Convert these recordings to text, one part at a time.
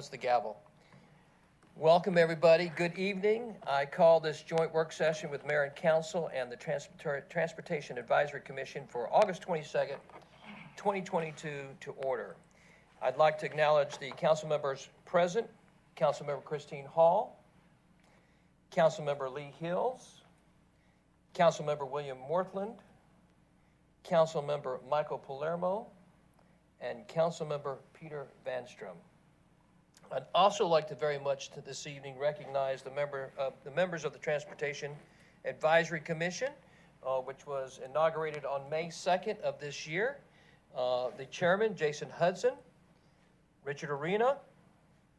Silence the gavel. Welcome, everybody. Good evening. I call this joint work session with Mayor and Council and the Transportation Advisory Commission for August 22nd, 2022 to order. I'd like to acknowledge the council members present, Councilmember Christine Hall, Councilmember Lee Hills, Councilmember William Morthland, Councilmember Michael Palermo, and Councilmember Peter Vanstrom. I'd also like to very much this evening recognize the members of the Transportation Advisory Commission, which was inaugurated on May 2nd of this year. The chairman, Jason Hudson, Richard Arena,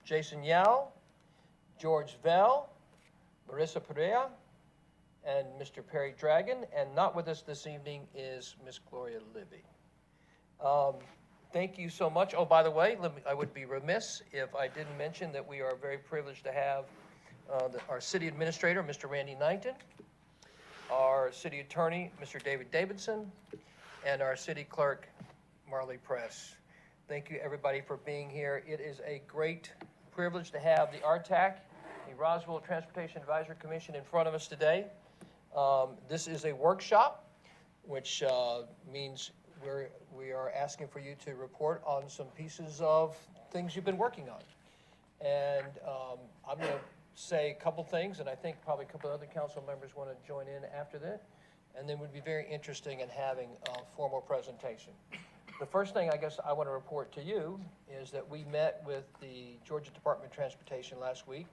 Jason Yao, George Vell, Marissa Perea, and Mr. Perry Dragon, and not with us this evening is Miss Gloria Libby. Thank you so much. Oh, by the way, I would be remiss if I didn't mention that we are very privileged to have our city administrator, Mr. Randy Knighton, our city attorney, Mr. David Davidson, and our city clerk, Marley Press. Thank you, everybody, for being here. It is a great privilege to have the RTAC, the Roswell Transportation Advisory Commission, in front of us today. This is a workshop, which means we are asking for you to report on some pieces of things you've been working on. And I'm going to say a couple things, and I think probably a couple other council members want to join in after that. And then would be very interesting in having a formal presentation. The first thing I guess I want to report to you is that we met with the Georgia Department of Transportation last week,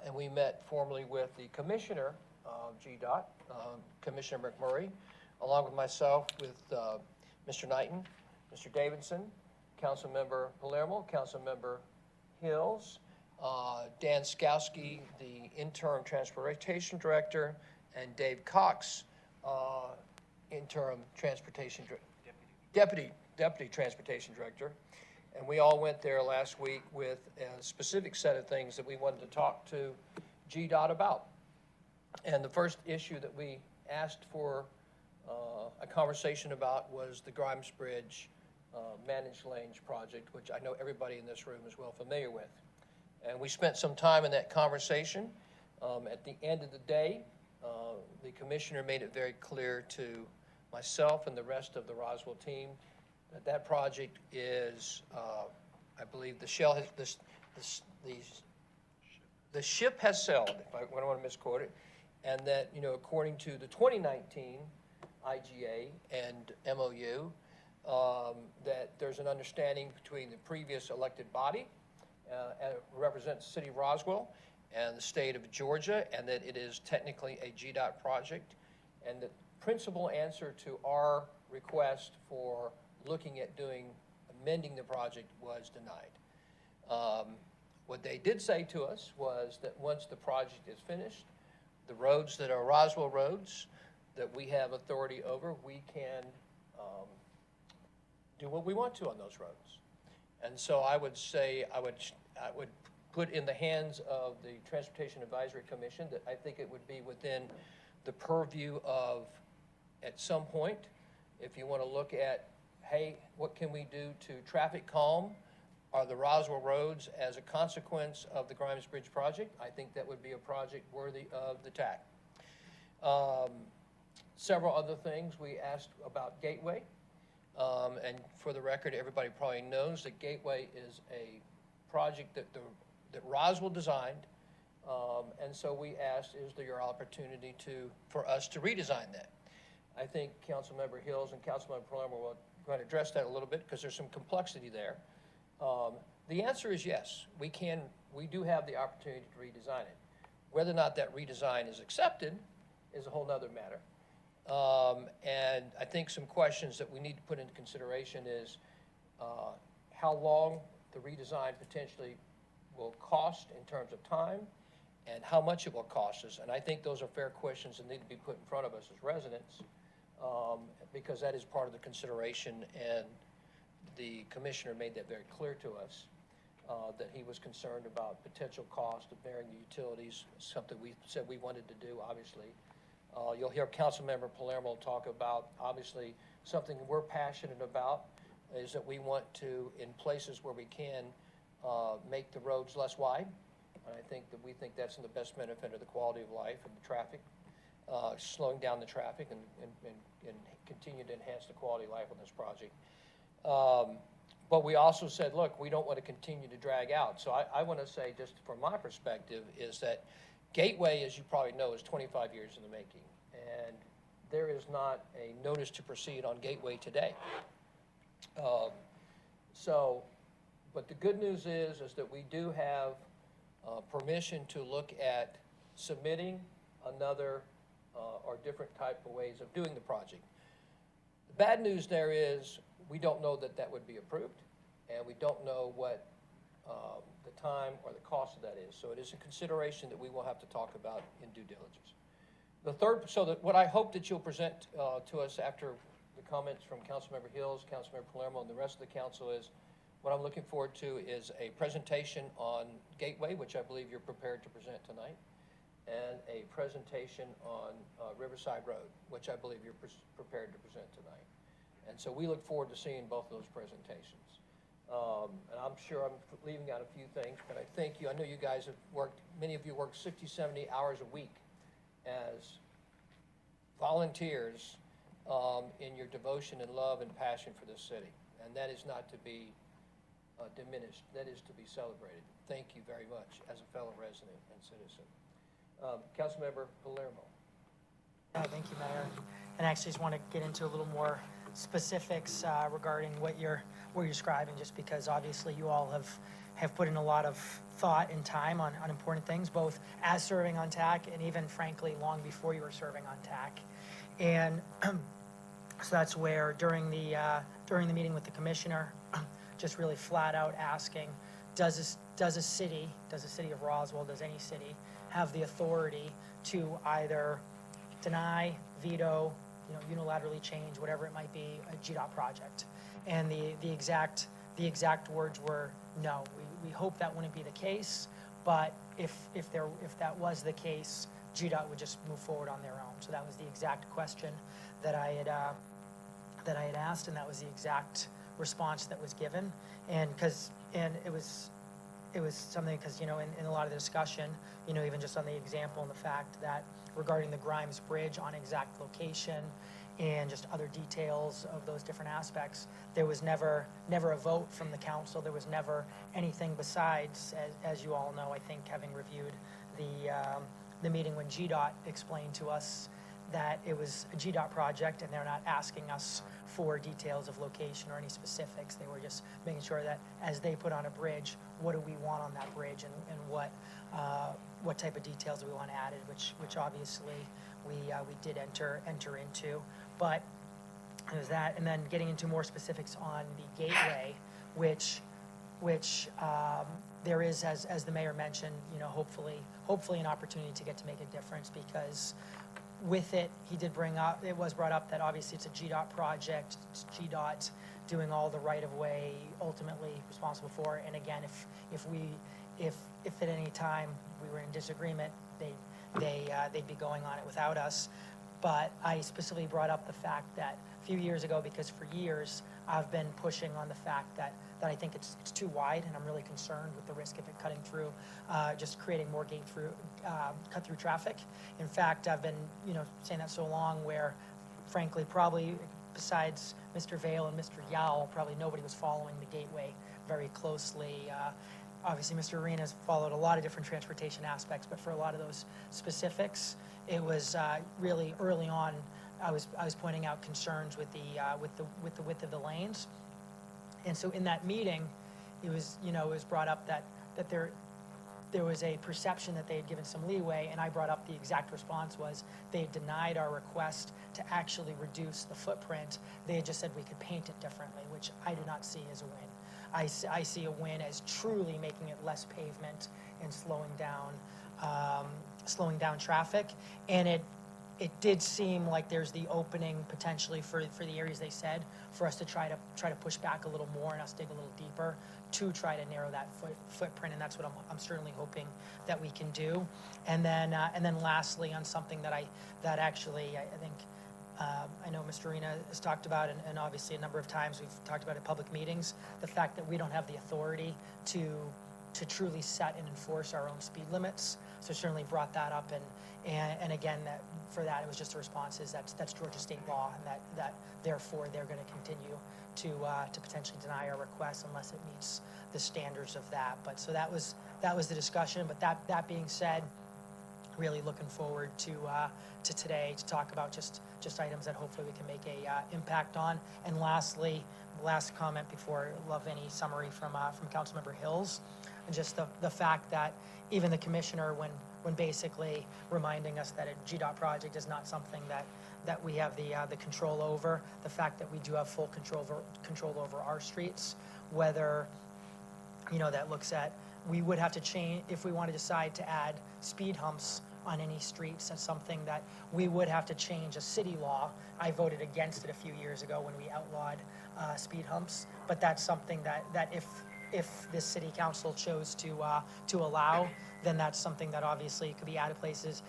and we met formally with the commissioner of GDOT, Commissioner McMurray, along with myself, with Mr. Knighton, Mr. Davidson, Councilmember Palermo, Councilmember Hills, Dan Skowski, the interim transportation director, and Dave Cox, interim transportation deputy transportation director. And we all went there last week with a specific set of things that we wanted to talk to GDOT about. And the first issue that we asked for a conversation about was the Grimes Bridge managed lanes project, which I know everybody in this room is well familiar with. And we spent some time in that conversation. At the end of the day, the commissioner made it very clear to myself and the rest of the Roswell team that that project is, I believe the shell has, the ship has sailed, if I don't want to misquote it, and that, you know, according to the 2019 IGA and MOU, that there's an understanding between the previous elected body, and it represents the city of Roswell, and the state of Georgia, and that it is technically a GDOT project, and the principal answer to our request for looking at amending the project was denied. What they did say to us was that once the project is finished, the roads that are Roswell roads that we have authority over, we can do what we want to on those roads. And so I would say, I would put in the hands of the Transportation Advisory Commission that I think it would be within the purview of, at some point, if you want to look at, hey, what can we do to traffic calm are the Roswell roads as a consequence of the Grimes Bridge project? I think that would be a project worthy of the TAC. Several other things we asked about Gateway. And for the record, everybody probably knows that Gateway is a project that Roswell designed. And so we asked, is there your opportunity for us to redesign that? I think Councilmember Hills and Councilmember Palermo will going to address that a little bit because there's some complexity there. The answer is yes, we do have the opportunity to redesign it. Whether or not that redesign is accepted is a whole nother matter. And I think some questions that we need to put into consideration is how long the redesign potentially will cost in terms of time and how much it will cost us. And I think those are fair questions that need to be put in front of us as residents because that is part of the consideration, and the commissioner made that very clear to us, that he was concerned about potential cost of bearing the utilities, something we said we wanted to do, obviously. You'll hear Councilmember Palermo talk about, obviously, something we're passionate about is that we want to, in places where we can, make the roads less wide. And I think that we think that's in the best benefit of the quality of life and the traffic, slowing down the traffic and continue to enhance the quality of life on this project. But we also said, look, we don't want to continue to drag out. So I want to say, just from my perspective, is that Gateway, as you probably know, is 25 years in the making. And there is not a notice to proceed on Gateway today. But the good news is that we do have permission to look at submitting another or different type of ways of doing the project. The bad news there is we don't know that that would be approved, and we don't know what the time or the cost of that is. So it is a consideration that we will have to talk about in due diligence. The third, what I hope that you'll present to us after the comments from Councilmember Hills, Councilmember Palermo, and the rest of the council is, what I'm looking forward to is a presentation on Gateway, which I believe you're prepared to present tonight, and a presentation on Riverside Road, which I believe you're prepared to present tonight. And so we look forward to seeing both of those presentations. And I'm sure I'm leaving out a few things, but I know you guys have worked, many of you work 60, 70 hours a week as volunteers in your devotion and love and passion for this city. And that is not to be diminished. That is to be celebrated. Thank you very much as a fellow resident and citizen. Councilmember Palermo. Thank you, Mayor. And I actually just want to get into a little more specifics regarding what you're describing, just because obviously you all have put in a lot of thought and time on important things, both as serving on TAC and even, frankly, long before you were serving on TAC. And so that's where during the meeting with the commissioner, just really flat out asking, does a city of Roswell, does any city have the authority to either deny, veto, unilaterally change, whatever it might be, a GDOT project? And the exact words were no. We hope that wouldn't be the case, but if that was the case, GDOT would just move forward on their own. So that was the exact question that I had asked, and that was the exact response that was given. And it was something, because in a lot of the discussion, even just on the example and the fact that regarding the Grimes Bridge on exact location and just other details of those different aspects, there was never a vote from the council. There was never anything besides, as you all know, I think, having reviewed the meeting when GDOT explained to us that it was a GDOT project and they're not asking us for details of location or any specifics. They were just making sure that as they put on a bridge, what do we want on that bridge, and what type of details do we want added, which obviously we did enter into. But there's that, and then getting into more specifics on the Gateway, which there is, as the mayor mentioned, hopefully an opportunity to get to make a difference, because with it, it was brought up that obviously it's a GDOT project. It's GDOT doing all the right-of-way, ultimately responsible for it. And again, if at any time we were in disagreement, they'd be going on it without us. But I specifically brought up the fact that a few years ago, because for years I've been pushing on the fact that I think it's too wide, and I'm really concerned with the risk of it cutting through, just creating more cut through traffic. In fact, I've been saying that so long, where frankly probably besides Mr. Vail and Mr. Yao, probably nobody was following the Gateway very closely. Obviously, Mr. Arenas followed a lot of different transportation aspects, but for a lot of those specifics, it was really early on. I was pointing out concerns with the width of the lanes. And so in that meeting, it was brought up that there was a perception that they had given some leeway, and I brought up the exact response was they had denied our request to actually reduce the footprint. They had just said we could paint it differently, which I do not see as a win. I see a win as truly making it less pavement and slowing down traffic. And it did seem like there's the opening potentially for the areas they said for us to try to push back a little more and us dig a little deeper to try to narrow that footprint, and that's what I'm certainly hoping that we can do. And then lastly, on something that actually I think I know Mr. Arena has talked about, and obviously a number of times we've talked about at public meetings, the fact that we don't have the authority to truly set and enforce our own speed limits. So certainly brought that up, and again, for that, it was just a response is that's Georgia state law, and that therefore they're going to continue to potentially deny our request unless it meets the standards of that. But so that was the discussion. But that being said, really looking forward to today to talk about just items that hopefully we can make a impact on. And lastly, last comment before I love any summary from Councilmember Hills, and just the fact that even the commissioner, when basically reminding us that a GDOT project is not something that we have the control over, the fact that we do have full control over our streets, whether that looks at, we would have to change, if we want to decide to add speed humps on any streets, that's something that we would have to change a city law. I voted against it a few years ago when we outlawed speed humps, but that's something that if this city council chose to allow, then that's something that obviously could be added places,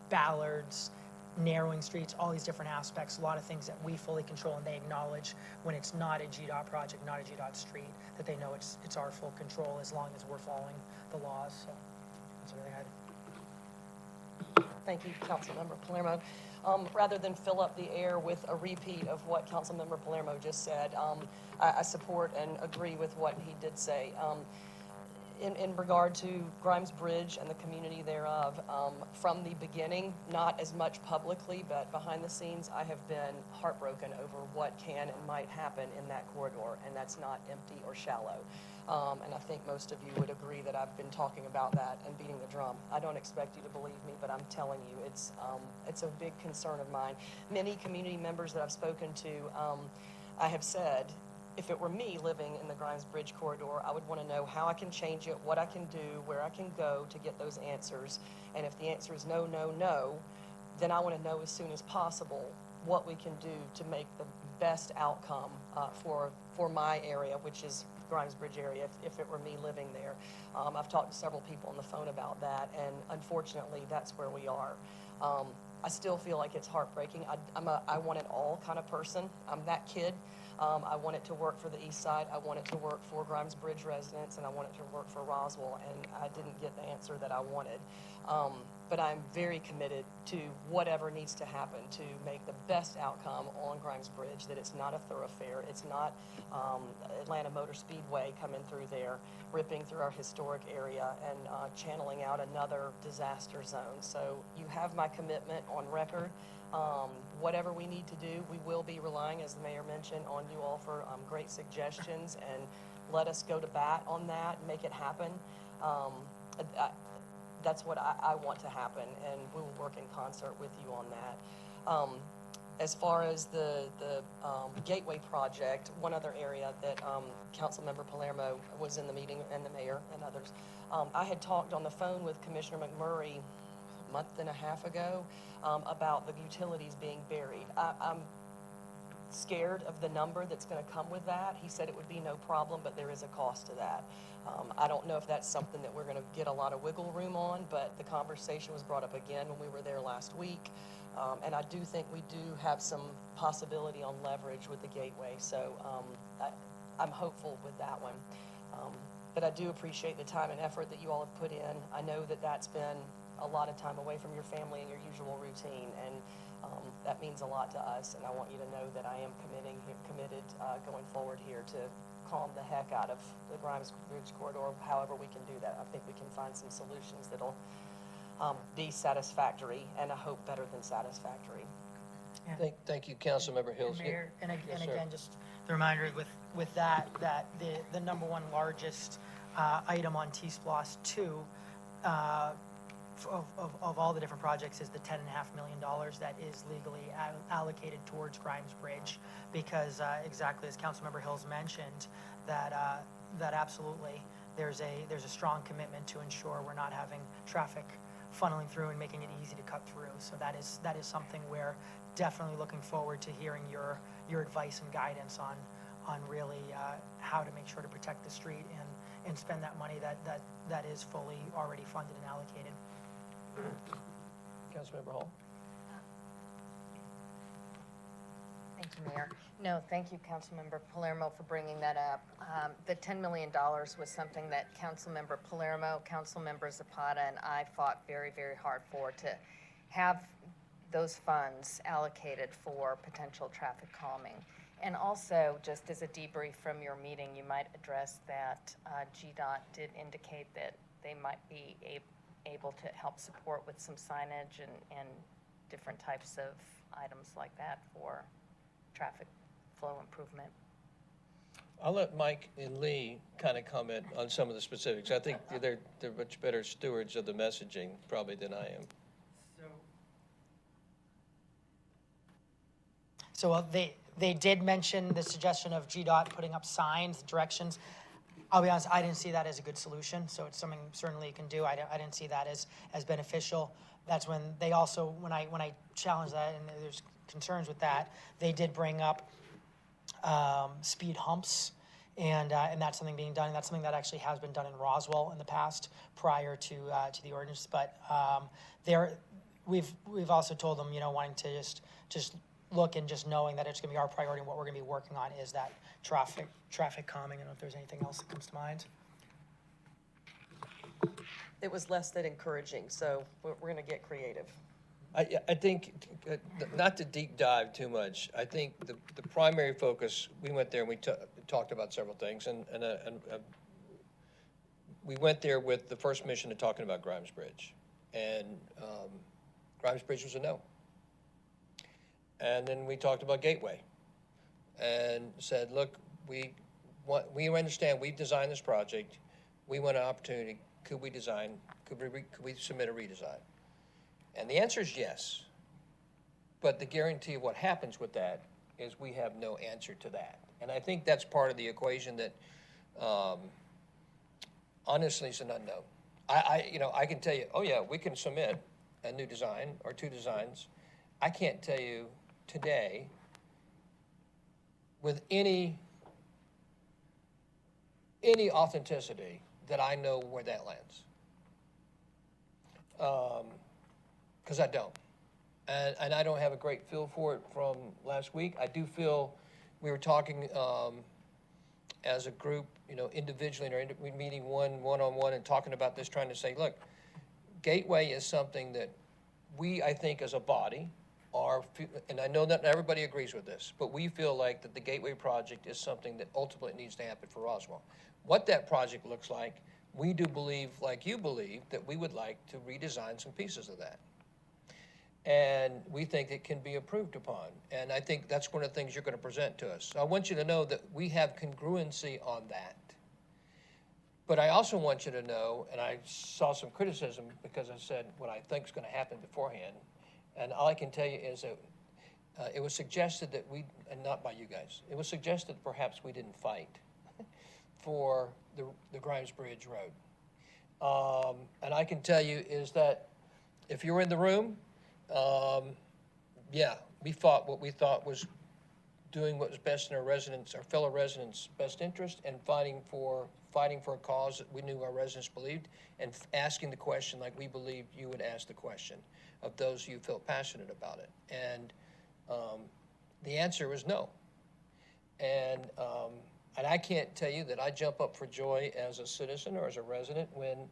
ballards, narrowing streets, all these different aspects, a lot of things that we fully control, and they acknowledge when it's not a GDOT project, not a GDOT street, that they know it's our full control as long as we're following the laws. So that's what I had. Thank you, Councilmember Palermo. Rather than fill up the air with a repeat of what Councilmember Palermo just said, I support and agree with what he did say. In regard to Grimes Bridge and the community thereof, from the beginning, not as much publicly, but behind the scenes, I have been heartbroken over what can and might happen in that corridor, and that's not empty or shallow. And I think most of you would agree that I've been talking about that and beating the drum. I don't expect you to believe me, but I'm telling you, it's a big concern of mine. Many community members that I've spoken to, I have said, if it were me living in the Grimes Bridge corridor, I would want to know how I can change it, what I can do, where I can go to get those answers. And if the answer is no, no, no, then I want to know as soon as possible what we can do to make the best outcome for my area, which is Grimes Bridge area, if it were me living there. I've talked to several people on the phone about that, and unfortunately, that's where we are. I still feel like it's heartbreaking. I'm a I want it all kind of person. I'm that kid. I want it to work for the east side. I want it to work for Grimes Bridge residents, and I want it to work for Roswell, and I didn't get the answer that I wanted. But I'm very committed to whatever needs to happen to make the best outcome on Grimes Bridge, that it's not a thoroughfare, it's not Atlanta Motor Speedway coming through there, ripping through our historic area and channeling out another disaster zone. So you have my commitment on record. Whatever we need to do, we will be relying, as the mayor mentioned, on you all for great suggestions, and let us go to bat on that, make it happen. That's what I want to happen, and we will work in concert with you on that. As far as the Gateway project, one other area that Councilmember Palermo was in the meeting, and the mayor and others, I had talked on the phone with Commissioner McMurray a month and a half ago about the utilities being buried. I'm scared of the number that's going to come with that. He said it would be no problem, but there is a cost to that. I don't know if that's something that we're going to get a lot of wiggle room on, but the conversation was brought up again when we were there last week. And I do think we do have some possibility on leverage with the Gateway. So I'm hopeful with that one. But I do appreciate the time and effort that you all have put in. I know that that's been a lot of time away from your family and your usual routine, and that means a lot to us, and I want you to know that I am committed going forward here to calm the heck out of the Grimes Bridge corridor, however we can do that. I think we can find some solutions that'll be satisfactory, and I hope better than satisfactory. Yeah. Thank you, Councilmember Hills. Mayor, and Yes, again, sir. just the reminder with that the number one largest item on T-Splosh 2 of all the different projects is the $10.5 million that is legally allocated towards Grimes Bridge, because exactly as Councilmember Hills mentioned, that absolutely there's a strong commitment to ensure we're not having traffic funneling through and making it easy to cut through. So that is something we're definitely looking forward to hearing your advice and guidance on really how to make sure to protect the street and spend that money that is fully already funded and allocated. Councilmember Hall. Thank you, Mayor. No, thank you, Councilmember Palermo, for bringing that up. The $10 million was something that Councilmember Palermo, Councilmember Zapata, and I fought very, very hard for, to have those funds allocated for potential traffic calming. And also, just as a debrief from your meeting, you might address that GDOT did indicate that they might be able to help support with some signage and different types of items like that for traffic flow improvement. I'll let Mike and Lee kind of comment on some of the specifics. I think they're much better stewards of the messaging probably than I am. So they did mention the suggestion of GDOT putting up signs, directions. I'll be honest, I didn't see that as a good solution, so it's something certainly you can do. I didn't see that as beneficial. That's when they also, when I challenged that, and there's concerns with that, they did bring up speed humps, and that's something being done, and that's something that actually has been done in Roswell in the past prior to the ordinance. But we've also told them, wanting to just look, and just knowing that it's going to be our priority, and what we're going to be working on is that traffic calming. I don't know if there's anything else that comes to mind. It was less than encouraging, so we're going to get creative. I think, not to deep dive too much, I think the primary focus, we went there and we talked about several things, and we went there with the first mission of talking about Grimes Bridge, and Grimes Bridge was a no. And then we talked about Gateway and said, look, we understand we've designed this project. We want an opportunity. Could we submit a redesign? And the answer is yes. But the guarantee of what happens with that is we have no answer to that. And I think that's part of the equation that honestly is an unknown. I can tell you, oh yeah, we can submit a new design or two designs. I can't tell you today with any authenticity that I know where that lands. Because I don't. And I don't have a great feel for it from last week. I do feel we were talking as a group, individually, in our meeting one-on-one and talking about this, trying to say, look, Gateway is something that we, I think, as a body, and I know not everybody agrees with this, but we feel like that the Gateway project is something that ultimately needs to happen for Roswell. What that project looks like, we do believe, like you believe, that we would like to redesign some pieces of that. And we think it can be improved upon. And I think that's one of the things you're going to present to us. So I want you to know that we have congruency on that. But I also want you to know, and I saw some criticism because I said what I think is going to happen beforehand. And all I can tell you is that it was suggested that we, and not by you guys, it was suggested perhaps we didn't fight for the Grimes Bridge Road. And I can tell you is that if you were in the room, yeah, we fought what we thought was doing what was best in our fellow residents' best interest, and fighting for a cause that we knew our residents believed, and asking the question like we believed you would ask the question of those who felt passionate about it. And the answer was no. And I can't tell you that I jump up for joy as a citizen or as a resident when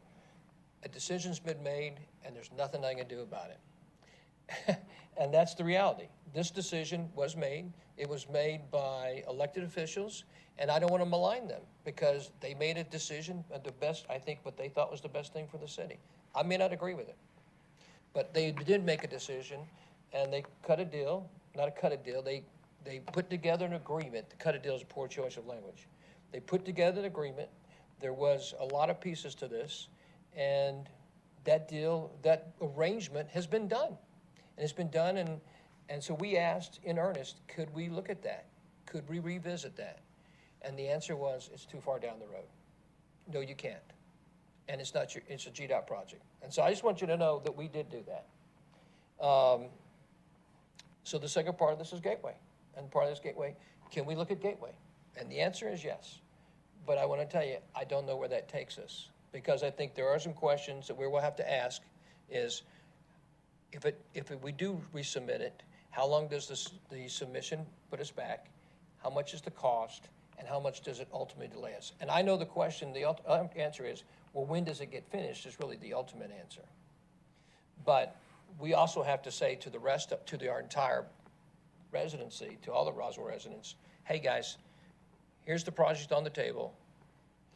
a decision's been made and there's nothing I can do about it. And that's the reality. This decision was made. It was made by elected officials, and I don't want to malign them because they made a decision at the best, I think, what they thought was the best thing for the city. I may not agree with it, but they did make a decision, and they cut a deal, they put together an agreement. Cut a deal is a poor choice of language. They put together an agreement. There was a lot of pieces to this, and that deal, that arrangement has been done. And it's been done, and so we asked in earnest, could we look at that? Could we revisit that? And the answer was, it's too far down the road. No, you can't. And it's not it's a GDOT project. And so I just want you to know that we did do that. So the second part of this is Gateway. And part of this Gateway, can we look at Gateway? And the answer is yes. But I want to tell you, I don't know where that takes us, because I think there are some questions that we will have to ask is, if we do resubmit it, How long does the submission put us back? How much is the cost? And how much does it ultimately delay us? And I know the question, the answer is, well, when does it get finished is really the ultimate answer. But we also have to say to the rest of, to our entire residency, to all the Roswell residents, hey guys, here's the project on the table.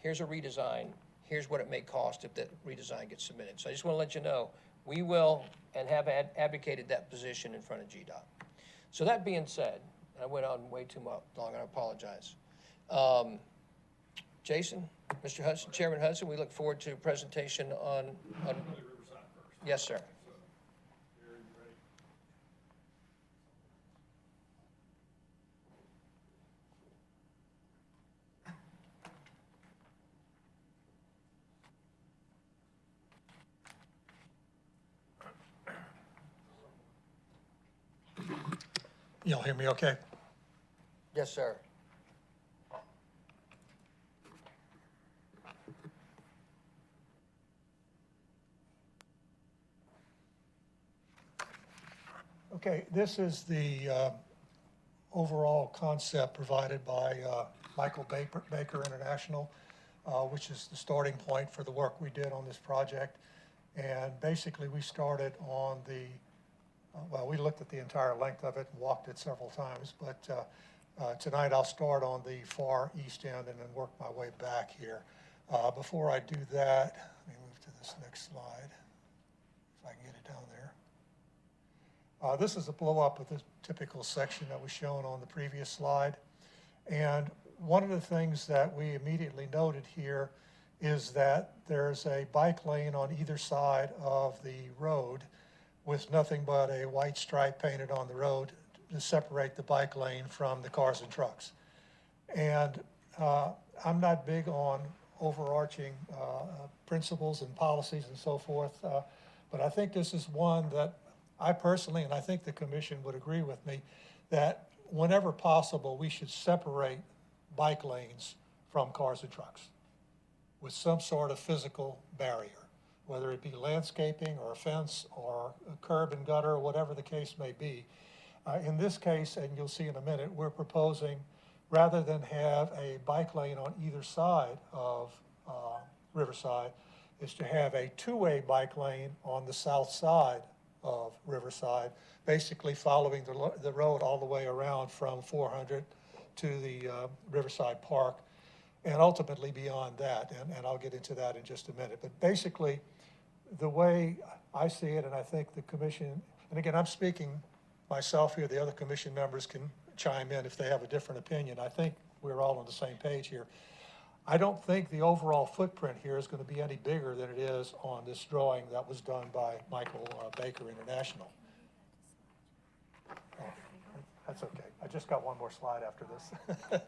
Here's a redesign. Here's what it may cost if that redesign gets submitted. So I just want to let you know, we will and have advocated that position in front of GDOT. So that being said, I went on way too long, I apologize. Jason, Mr. Hudson, Chairman Hudson, we look forward to a presentation on yes, sir. Y'all hear me okay? Yes, sir. Okay, this is the overall concept provided by Michael Baker International, which is the starting point for the work we did on this project. And basically, we started on the, well, we looked at the entire length of it and walked it several times, but tonight I'll start on the far east end and then work my way back here. Before I do that, let me move to this next slide, if I can get it down there. This is a blow-up of the typical section that was shown on the previous slide. And one of the things that we immediately noted here is that there's a bike lane on either side of the road with nothing but a white stripe painted on the road to separate the bike lane from the cars and trucks. And I'm not big on overarching principles and policies and so forth, but I think this is one that I personally, and I think the commission would agree with me, that whenever possible, we should separate bike lanes from cars and trucks with some sort of physical barrier, whether it be landscaping or a fence or a curb and gutter or whatever the case may be. In this case, and you'll see in a minute, we're proposing, rather than have a bike lane on either side of Riverside, is to have a two-way bike lane on the south side of Riverside, basically following the road all the way around from 400 to the Riverside Park, and ultimately beyond that, and I'll get into that in just a minute. But basically, the way I see it, and I think the commission, and again, I'm speaking myself here, the other commission members can chime in if they have a different opinion. I think we're all on the same page here. I don't think the overall footprint here is going to be any bigger than it is on this drawing that was done by Michael Baker International. Oh, that's okay. I just got one more slide after this.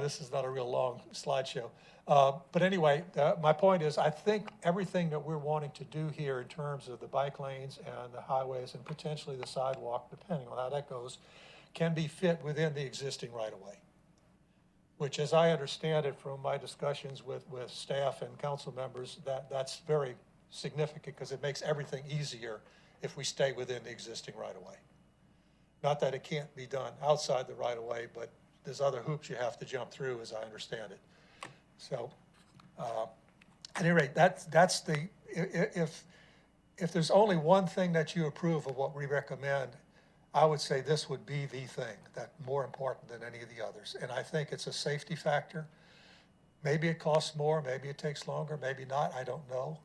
This is not a real long slideshow. But anyway, my point is I think everything that we're wanting to do here in terms of the bike lanes and the highways and potentially the sidewalk, depending on how that goes, can be fit within the existing right-of-way, which, as I understand it from my discussions with staff and council members, that's very significant because it makes everything easier if we stay within the existing right-of-way. Not that it can't be done outside the right-of-way, but there's other hoops you have to jump through, as I understand it. So, at any rate, that's the, if there's only one thing that you approve of what we recommend, I would say this would be the thing that's more important than any of the others. And I think it's a safety factor. Maybe it costs more, maybe it takes longer, maybe not, I don't know.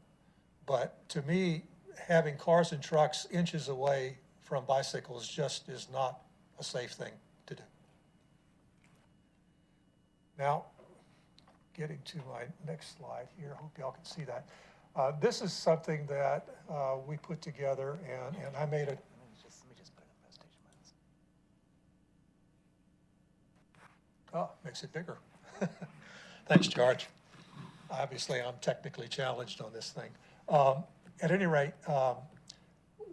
But to me, having cars and trucks inches away from bicycles just is not a safe thing to do. Now, getting to my next slide here, I hope y'all can see that. This is something that we put together, and I made it. Oh, makes it bigger. Thanks, George. Obviously, I'm technically challenged on this thing. At any rate,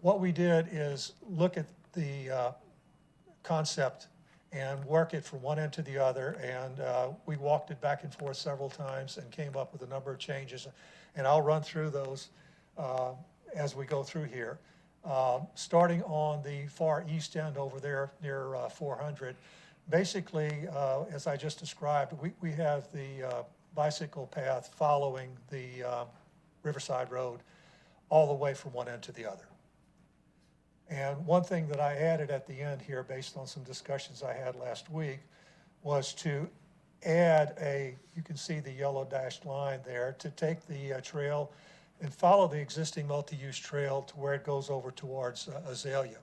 what we did is look at the concept and work it from one end to the other, and we walked it back and forth several times and came up with a number of changes, and I'll run through those as we go through here. Starting on the far east end over there near 400, basically, as I just described, we have the bicycle path following the Riverside Road all the way from one end to the other. And one thing that I added at the end here, based on some discussions I had last week, was to add you can see the yellow dashed line there, to take the trail and follow the existing multi-use trail to where it goes over towards Azalea.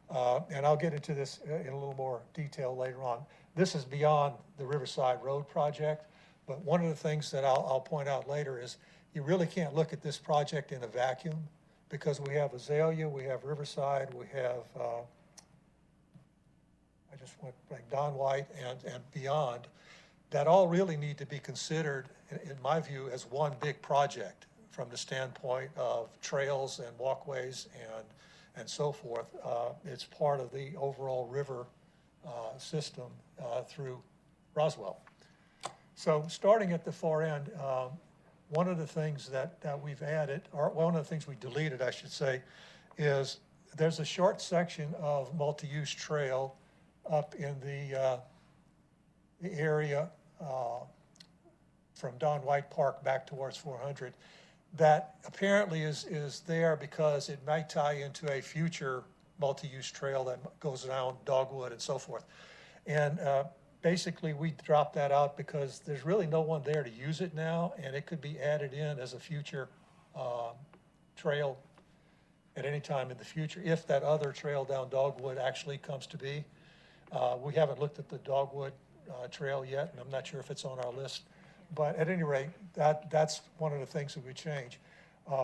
And I'll get into this in a little more detail later on. This is beyond the Riverside Road project, but one of the things that I'll point out later is you really can't look at this project in a vacuum, because we have Azalea, we have Riverside, we have, I just went like Don White and beyond, that all really need to be considered, in my view, as one big project from the standpoint of trails and walkways and so forth. It's part of the overall river system through Roswell. So starting at the far end, one of the things that we've added, or one of the things we deleted, I should say, is there's a short section of multi-use trail up in the area from Don White Park back towards 400 that apparently is there because it might tie into a future multi-use trail that goes down Dogwood and so forth. And basically, we dropped that out because there's really no one there to use it now, and it could be added in as a future trail at any time in the future, if that other trail down Dogwood actually comes to be. We haven't looked at the Dogwood trail yet, and I'm not sure if it's on our list. But at any rate, that's one of the things that we change.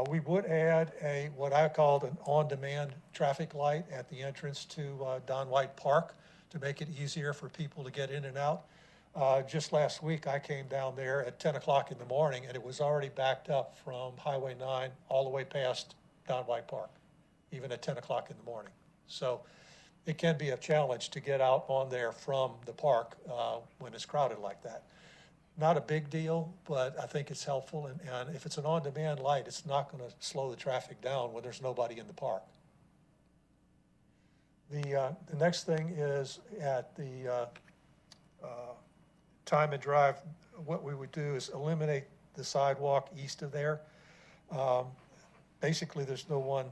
We would add what I called an on-demand traffic light at the entrance to Don White Park to make it easier for people to get in and out. Just last week, I came down there at 10 o'clock in the morning, and it was already backed up from Highway 9 all the way past Don White Park, even at 10 o'clock in the morning. So it can be a challenge to get out on there from the park when it's crowded like that. Not a big deal, but I think it's helpful. And if it's an on-demand light, it's not going to slow the traffic down when there's nobody in the park. The next thing is at the Time and Drive, what we would do is eliminate the sidewalk east of there. Basically, there's no one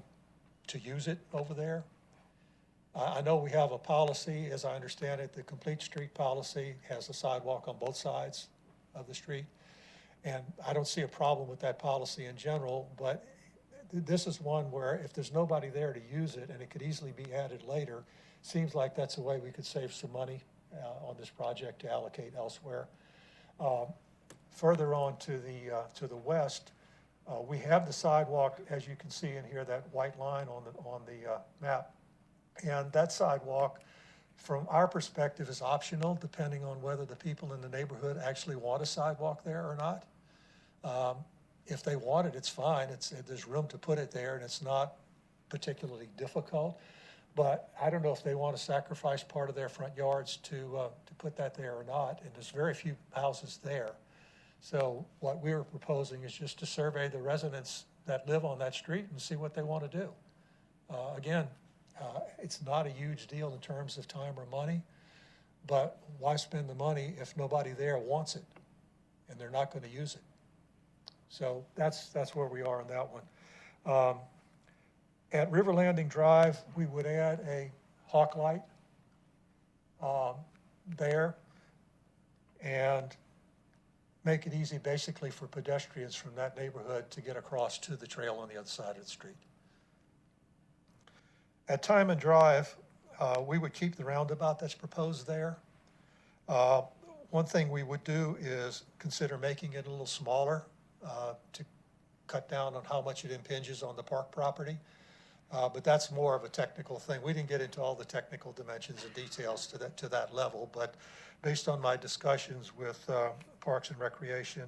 to use it over there. I know we have a policy, as I understand it, the Complete Street policy has a sidewalk on both sides of the street. And I don't see a problem with that policy in general, but this is one where if there's nobody there to use it and it could easily be added later, seems like that's a way we could save some money on this project to allocate elsewhere. Further on to the west, we have the sidewalk, as you can see in here, that white line on the map. And that sidewalk, from our perspective, is optional, depending on whether the people in the neighborhood actually want a sidewalk there or not. If they want it, it's fine. There's room to put it there, and it's not particularly difficult. But I don't know if they want to sacrifice part of their front yards to put that there or not. And there's very few houses there. So what we were proposing is just to survey the residents that live on that street and see what they want to do. Again, it's not a huge deal in terms of time or money, but why spend the money if nobody there wants it and they're not going to use it? So that's where we are on that one. At River Landing Drive, we would add a hawk light there and make it easy basically for pedestrians from that neighborhood to get across to the trail on the other side of the street. At Time and Drive, we would keep the roundabout that's proposed there. One thing we would do is consider making it a little smaller to cut down on how much it impinges on the park property. But that's more of a technical thing. We didn't get into all the technical dimensions and details to that level, but based on my discussions with Parks and Recreation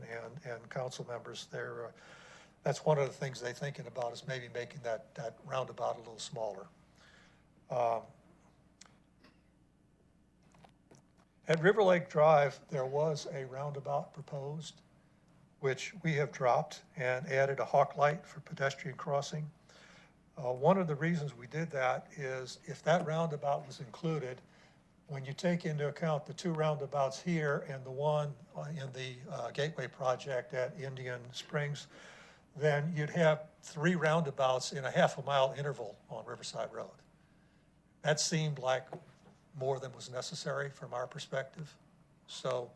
and council members there, that's one of the things they're thinking about is maybe making that roundabout a little smaller. At River Lake Drive, there was a roundabout proposed, which we have dropped and added a hawk light for pedestrian crossing. One of the reasons we did that is if that roundabout was included, when you take into account the two roundabouts here and the one in the Gateway project at Indian Springs, then you'd have 3 roundabouts in a half-a-mile interval on Riverside Road. That seemed like more than was necessary from our perspective. So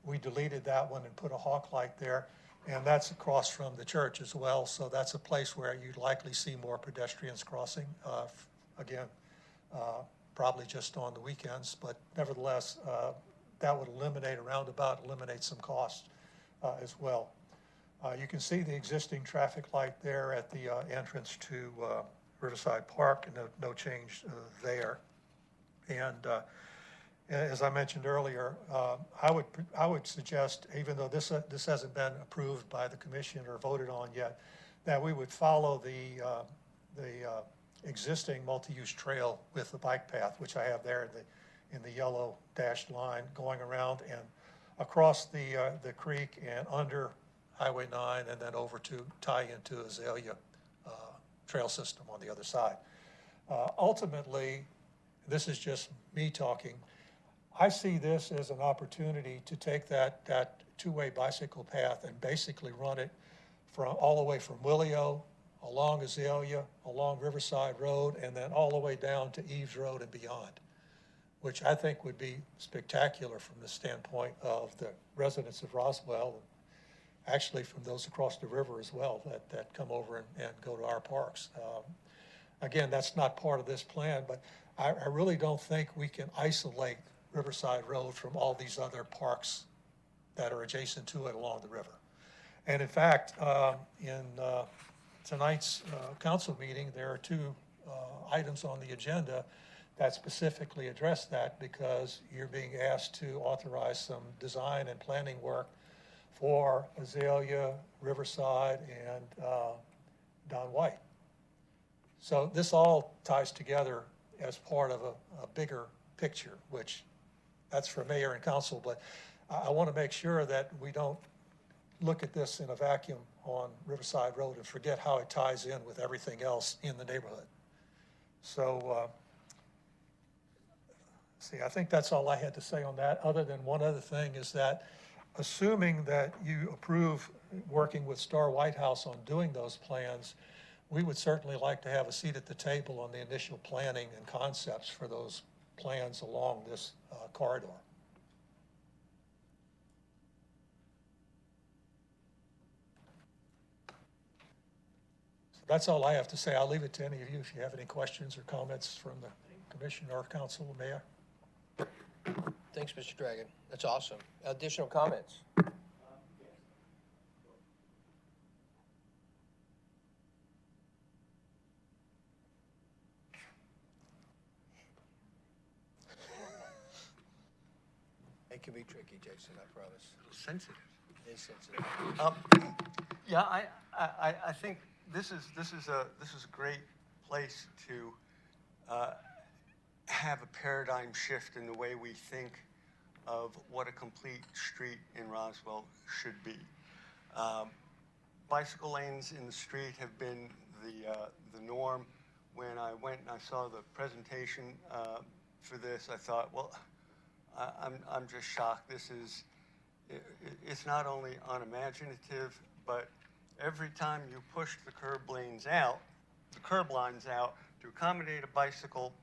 we deleted that one and put a hawk light there. And that's across from the church as well. So that's a place where you'd likely see more pedestrians crossing. Again, probably just on the weekends, but nevertheless, that would eliminate a roundabout, eliminate some cost as well. You can see the existing traffic light there at the entrance to Riverside Park, and no change there. And as I mentioned earlier, I would suggest, even though this hasn't been approved by the commission or voted on yet, that we would follow the existing multi-use trail with the bike path, which I have there in the yellow dashed line going around and across the creek and under Highway 9 and then over to tie into Azalea trail system on the other side. Ultimately, this is just me talking, I see this as an opportunity to take that two-way bicycle path and basically run it from all the way from Willio, along Azalea, along Riverside Road, and then all the way down to Eves Road and beyond, which I think would be spectacular from the standpoint of the residents of Roswell, and actually from those across the river as well that come over and go to our parks. Again, that's not part of this plan, but I really don't think we can isolate Riverside Road from all these other parks that are adjacent to it along the river. And in fact, in tonight's council meeting, there are 2 items on the agenda that specifically address that, because you're being asked to authorize some design and planning work for Azalea, Riverside, and Don White. So this all ties together as part of a bigger picture, which that's for mayor and council, but I want to make sure that we don't look at this in a vacuum on Riverside Road and forget how it ties in with everything else in the neighborhood. So, see, I think that's all I had to say on that, other than one other thing is that assuming that you approve working with Star White House on doing those plans, we would certainly like to have a seat at the table on the initial planning and concepts for those plans along this corridor. So that's all I have to say. I'll leave it to any of you if you have any questions or comments from the commission or council or mayor. Thanks, Mr. Dragon. That's awesome. Additional comments? It can be tricky, Jason, I promise. Sensitive. It is sensitive. Yeah, I think this is a great place to have a paradigm shift in the way we think of what a complete street in Roswell should be. Bicycle lanes in the street have been the norm. When I went and I saw the presentation for this, I thought, well, I'm just shocked. It's not only unimaginative, but every time you push the curb lines out to accommodate a bicycle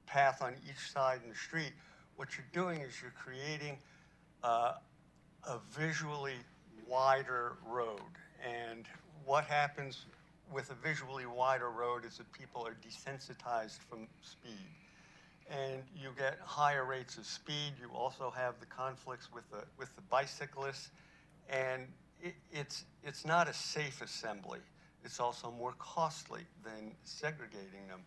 path on each side in the street, what you're doing is you're creating a visually wider road. And what happens with a visually wider road is that people are desensitized from speed. And you get higher rates of speed. You also have the conflicts with the bicyclists, and it's not a safe assembly. It's also more costly than segregating them.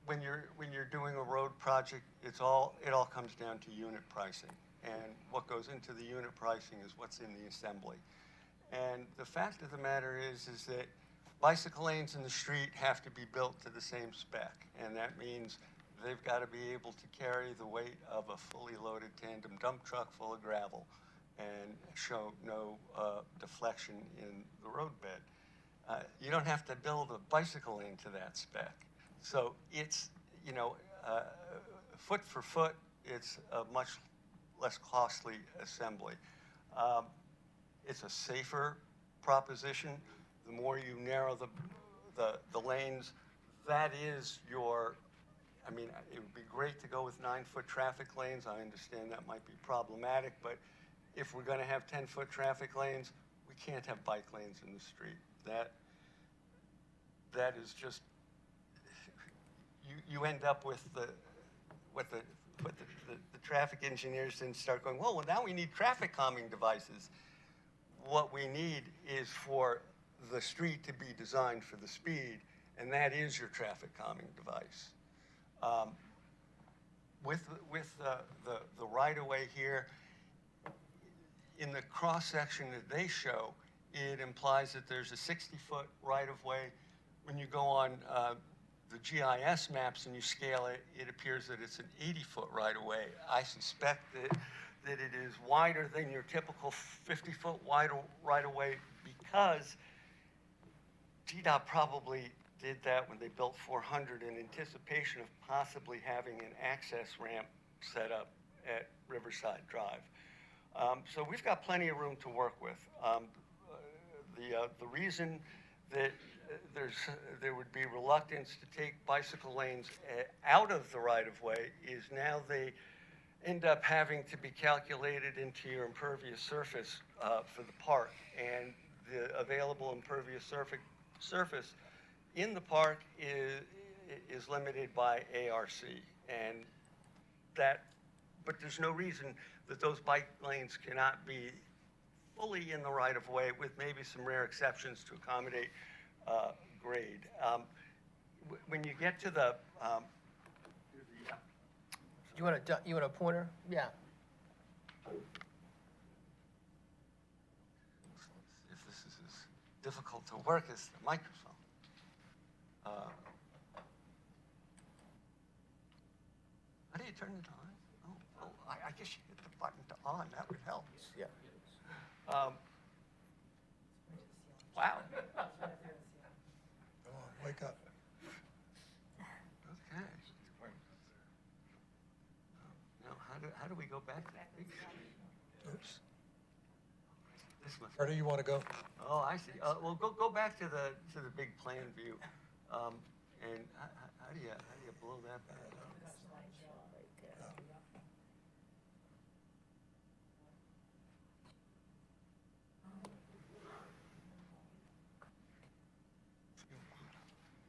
When you're doing a road project, it all comes down to unit pricing, and what goes into the unit pricing is what's in the assembly. And the fact of the matter is that bicycle lanes in the street have to be built to the same spec, and that means they've got to be able to carry the weight of a fully loaded tandem dump truck full of gravel and show no deflection in the roadbed. You don't have to build a bicycle lane to that spec. So it's, you know, foot for foot, it's a much less costly assembly. It's a safer proposition. The more you narrow the lanes, that is your, I mean, it would be great to go with 9-foot traffic lanes. I understand that might be problematic, but if we're going to have 10-foot traffic lanes, we can't have bike lanes in the street. That is just, you end up with the traffic engineers then start going, well, now we need traffic calming devices. What we need is for the street to be designed for the speed, and that is your traffic calming device. With the right-of-way here, in the cross-section that they show, it implies that there's a 60-foot right-of-way. When you go on the GIS maps and you scale it, it appears that it's an 80-foot right-of-way. I suspect that it is wider than your typical 50-foot wide right-of-way because GDOT probably did that when they built 400 in anticipation of possibly having an access ramp set up at Riverside Drive. So we've got plenty of room to work with. The reason that there would be reluctance to take bicycle lanes out of the right-of-way is now they end up having to be calculated into your impervious surface for the park, and the available impervious surface in the park is limited by ARC, and but there's no reason that those bike lanes cannot be fully in the right-of-way with maybe some rare exceptions to accommodate grade. When you get to the You want a pointer? Yeah. if this is as difficult to work as the microphone. How do you turn it on? Oh, I guess you hit the button to on. That would help. Yeah. Wow. Go on, wake up. Okay. Now, how do we go back to that big screen? Oops. This must. Where do you want to go? Oh, I see. Well, go back to the big plan view, and how do you blow that back up?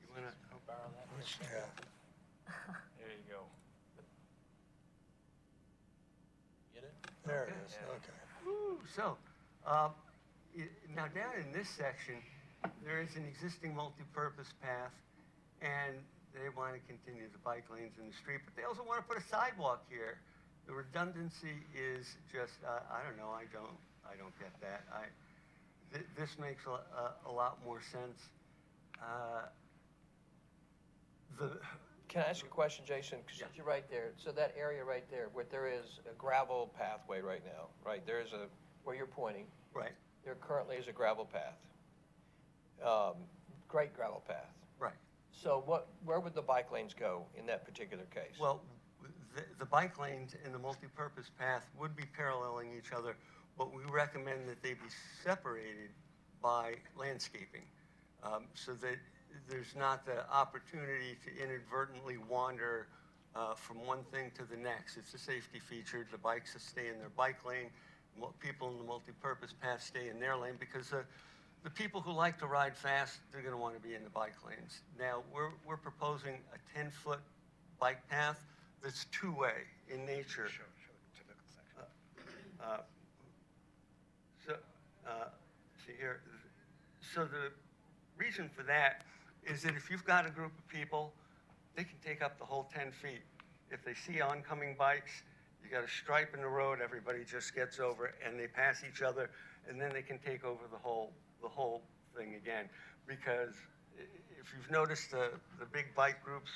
You wanna borrow that? Yeah. There you go. Get it? There it is, okay. Woo, so, now down in this section, there is an existing multi-purpose path, and they want to continue the bike lanes in the street, but they also want to put a sidewalk here. The redundancy is just, I don't know, I don't get that. This makes a lot more sense. Can I ask you a question, Jason? Because Yeah. you're right there. So that area right there, where there is a gravel pathway right now, right? There's where you're pointing, Right, there currently is a gravel path. Great gravel path. right. So where would the bike lanes go in that particular case? Well, the bike lanes and the multi-purpose path would be paralleling each other, but we recommend that they be separated by landscaping, so that there's not the opportunity to inadvertently wander from one thing to the next. It's a safety feature. The bikes stay in their bike lane. People in the multi-purpose path stay in their lane because the people who like to ride fast, they're going to want to be in the bike lanes. Now, we're proposing a 10-foot bike path that's two-way in nature. See here. So the reason for that is that if you've got a group of people, they can take up the whole 10 feet. If they see oncoming bikes, you got a stripe in the road, everybody just gets over and they pass each other, and then they can take over the whole thing again. Because if you've noticed the big bike groups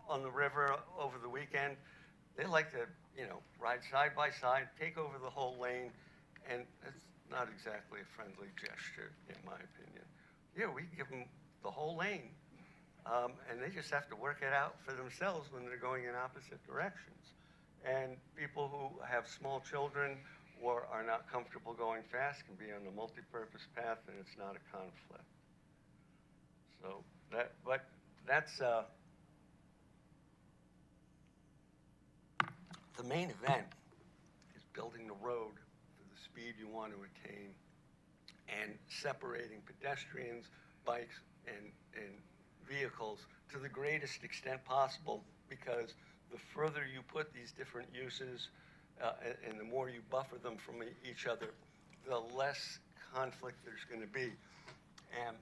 on the river over the weekend, they like to, ride side by side, take over the whole lane, and it's not exactly a friendly gesture, in my opinion. yeah, we give them the whole lane. And they just have to work it out for themselves when they're going in opposite directions. And people who have small children or are not comfortable going fast can be on the multi-purpose path, and it's not a conflict. So that's the main event is building the road for the speed you want to attain and separating pedestrians, bikes, and vehicles to the greatest extent possible, because the further you put these different uses and the more you buffer them from each other, the less conflict there's going to be. And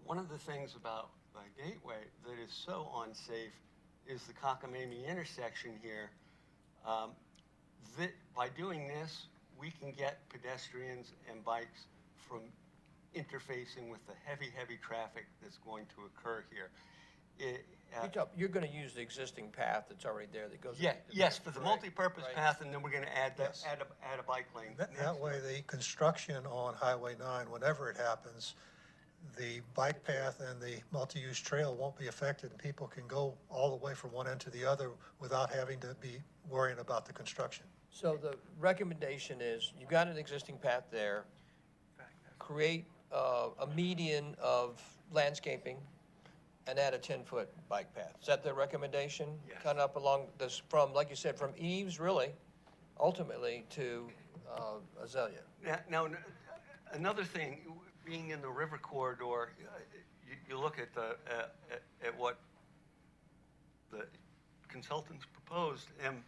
one of the things about the Gateway that is so unsafe is the cockamamie intersection here. By doing this, we can get pedestrians and bikes from interfacing with the heavy, heavy traffic that's going to occur here. You're going to use the existing path that's already there that goes. Yes, for the Correct, multi-purpose right. path, and then we're going to add Yes. a bike lane. That way, the construction on Highway 9, whenever it happens, the bike path and the multi-use trail won't be affected, and people can go all the way from one end to the other without having to be worrying about the construction. So the recommendation is, you've got an existing path there, create a median of landscaping and add a 10-foot bike path. Is that the recommendation? Yes. Kind of up along this, from, like you said, from Eves, really, ultimately to Azalea. Now, another thing, being in the river corridor, you look at at what the consultants proposed, and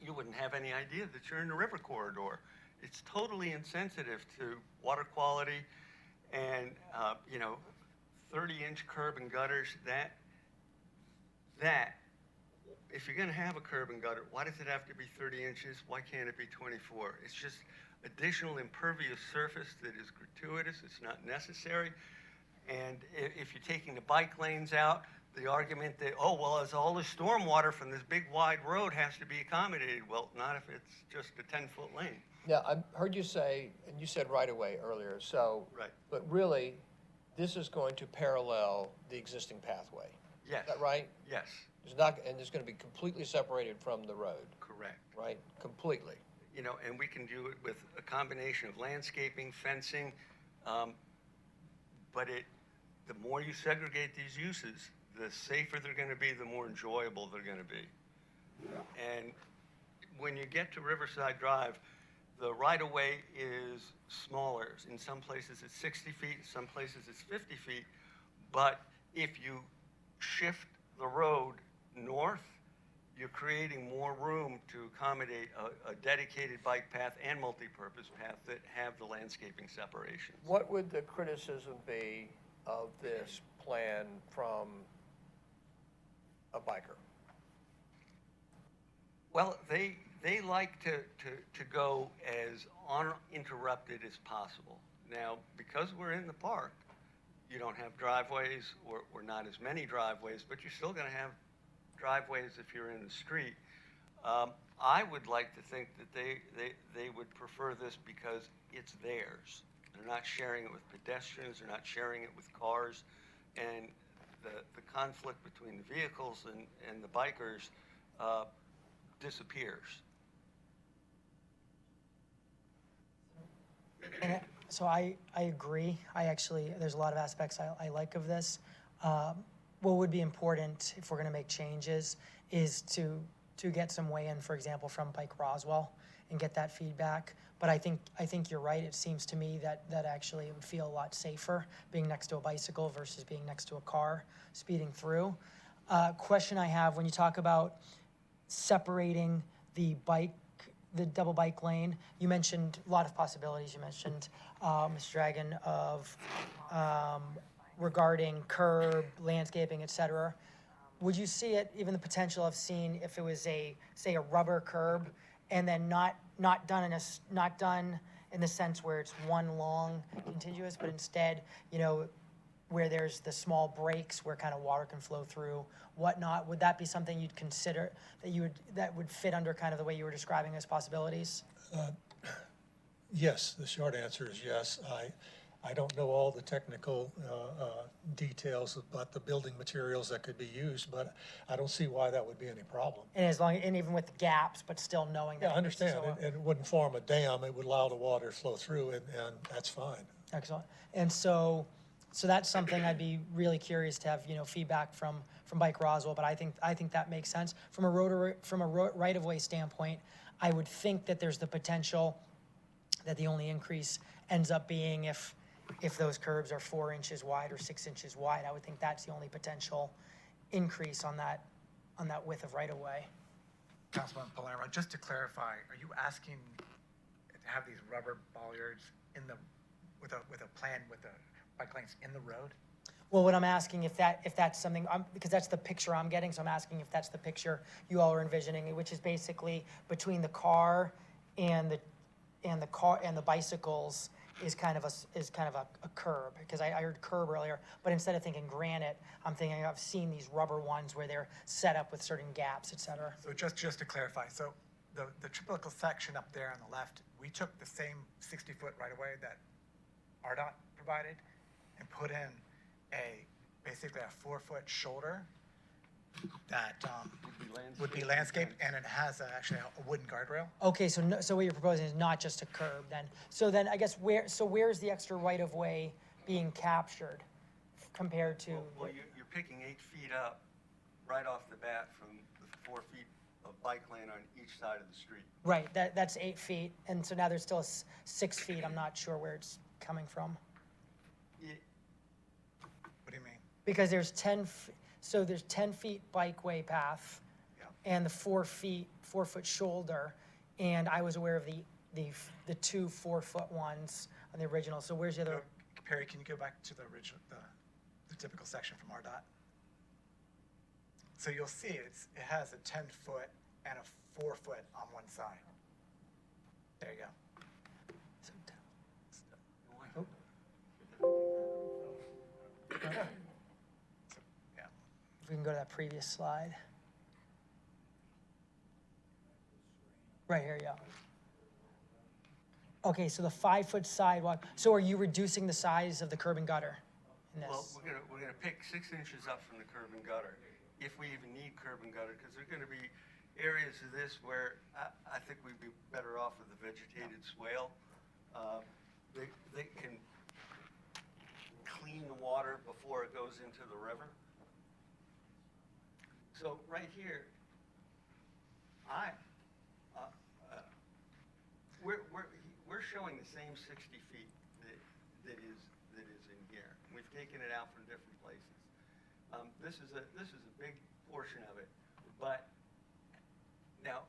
you wouldn't have any idea that you're in the river corridor. It's totally insensitive to water quality and, 30-inch curb and gutters. That, if you're going to have a curb and gutter, why does it have to be 30 inches? Why can't it be 24? It's just additional impervious surface that is gratuitous. It's not necessary. And if you're taking the bike lanes out, the argument that, oh, well, as all the stormwater from this big wide road has to be accommodated. Well, not if it's just a 10-foot lane. Now, I heard you say, and you said right away earlier, so. Right. But really, this is going to parallel the existing pathway. Yes. Is that right? Yes, It's not, and it's going to be completely separated from the road, correct. right? Completely. And we can do it with a combination of landscaping, fencing, but the more you segregate these uses, the safer they're going to be, the more enjoyable they're going to be. And when you get to Riverside Drive, the right-of-way is smaller. In some places it's 60 feet, in some places it's 50 feet. But if you shift the road north, you're creating more room to accommodate a dedicated bike path and multi-purpose path that have the landscaping separations. What would the criticism be of this plan from a biker? Well, they like to go as uninterrupted as possible. Now, because we're in the park, you don't have driveways or not as many driveways, but you're still going to have driveways if you're in the street. I would like to think that they would prefer this because it's theirs. They're not sharing it with pedestrians, they're not sharing it with cars, and the conflict between the vehicles and the bikers disappears. And so I agree. There's a lot of aspects I like of this. What would be important if we're going to make changes is to get some weigh-in, for example, from Pike Roswell and get that feedback. But I think you're right. It seems to me that actually it would feel a lot safer being next to a bicycle versus being next to a car speeding through. Question I have, when you talk about separating the double bike lane, you mentioned a lot of possibilities. You mentioned, Mr. Dragon, of regarding curb, landscaping, et cetera. Would you see it, even the potential of seeing if it was say a rubber curb, and then not done in the sense where it's one long contiguous, but instead, where there's the small breaks where kind of water can flow through, whatnot? Would that be something you'd consider that would fit under kind of the way you were describing as possibilities? Yes, the short answer is yes. I don't know all the technical details about the building materials that could be used, but I don't see why that would be any problem. And as long, and even with the gaps, but still knowing that. Yeah, I understand, So, and it wouldn't form a dam, it would allow the water to flow through, and that's fine. Excellent. And so that's something I'd be really curious to have, feedback from Bike Roswell, but I think that makes sense. From a right-of-way standpoint, I would think that there's the potential that the only increase ends up being if those curbs are 4 inches wide or 6 inches wide. I would think that's the only potential increase on that width of right-of-way. Councilman Palermo, just to clarify, are you asking to have these rubber bollards with a plan with the bike lanes in the road? Well, what I'm asking if that's something, because that's the picture I'm getting, so I'm asking if that's the picture you all are envisioning, which is basically between the car and the bicycles is kind of a curb, because I heard curb earlier, but instead of thinking granite, I'm thinking I've seen these rubber ones where they're set up with certain gaps, et cetera. So just to clarify, so the typical section up there on the left, we took the same 60-foot right-of-way that RDOT provided and put in basically a 4-foot shoulder that would be landscaped, and it has actually a wooden guardrail. Okay, so what you're proposing is not just a curb then. So then I guess where's the extra right-of-way being captured compared to? Well, you're picking 8 feet up right off the bat from the 4 feet of bike lane on each side of the street. Right, that's 8 feet, and so now there's still 6 feet. I'm not sure where it's coming from. What do you mean? Because there's 10 feet bikeway path, Yeah. and the 4-foot shoulder, and I was aware of the 2 4-foot ones on the original. So where's the other? Perry, can you go back to the original, the typical section from RDOT? So you'll see it has a 10-foot and a 4-foot on one side. There you go. Yeah. If we can go to that previous slide. Right here, yeah. Okay, so the 5-foot sidewalk. So are you reducing the size of the curb and gutter in this? Well, we're gonna pick 6 inches up from the curb and gutter, if we even need curb and gutter, because there are gonna be areas of this where I think we'd be better off with a vegetated swale. They can clean the water before it goes into the river. So right here, we're showing the same 60 feet that is in here. We've taken it out from different places. This is a big portion of it, but now,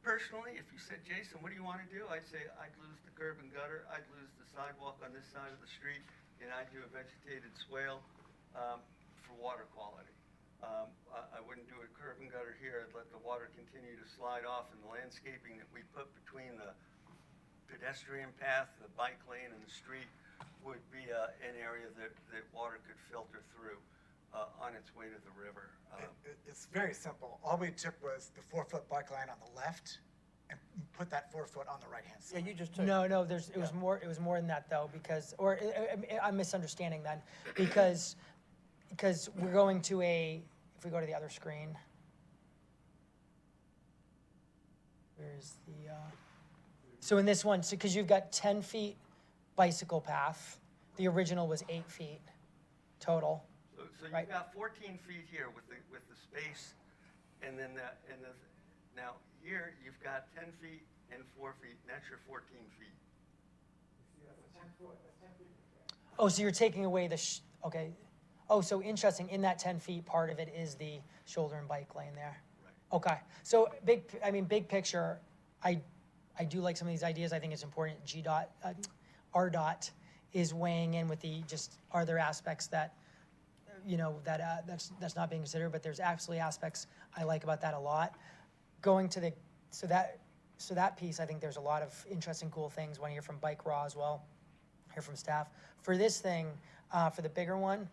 personally, if you said, Jason, what do you want to do? I'd say I'd lose the curb and gutter, I'd lose the sidewalk on this side of the street, and I'd do a vegetated swale for water quality. I wouldn't do a curb and gutter here. I'd let the water continue to slide off, and the landscaping that we put between the pedestrian path, the bike lane, and the street would be an area that water could filter through on its way to the river. It's very simple. All we took was the 4-foot bike lane on the left and put that 4-foot on the right-hand side. Yeah, you just took. No, it was more than that though, because, or I'm misunderstanding then, because we're going to if we go to the other screen. Where's the, so in this one, because you've got 10 feet bicycle path, the original was 8 feet total. So Right. you've got 14 feet here with the space, and then now here you've got 10 feet and 4 feet, and that's your 14 feet. Oh, so you're taking away okay. Oh, so interesting, in that 10 feet, part of it is the shoulder and bike lane there. Right. Okay, so big picture, I do like some of these ideas. I think it's important RDOT is weighing in with are there aspects that, that's not being considered, but there's absolutely aspects I like about that a lot. Going to so that piece, I think there's a lot of interesting, cool things when I hear from Bike Roswell, hear from staff. For this thing, for the bigger one,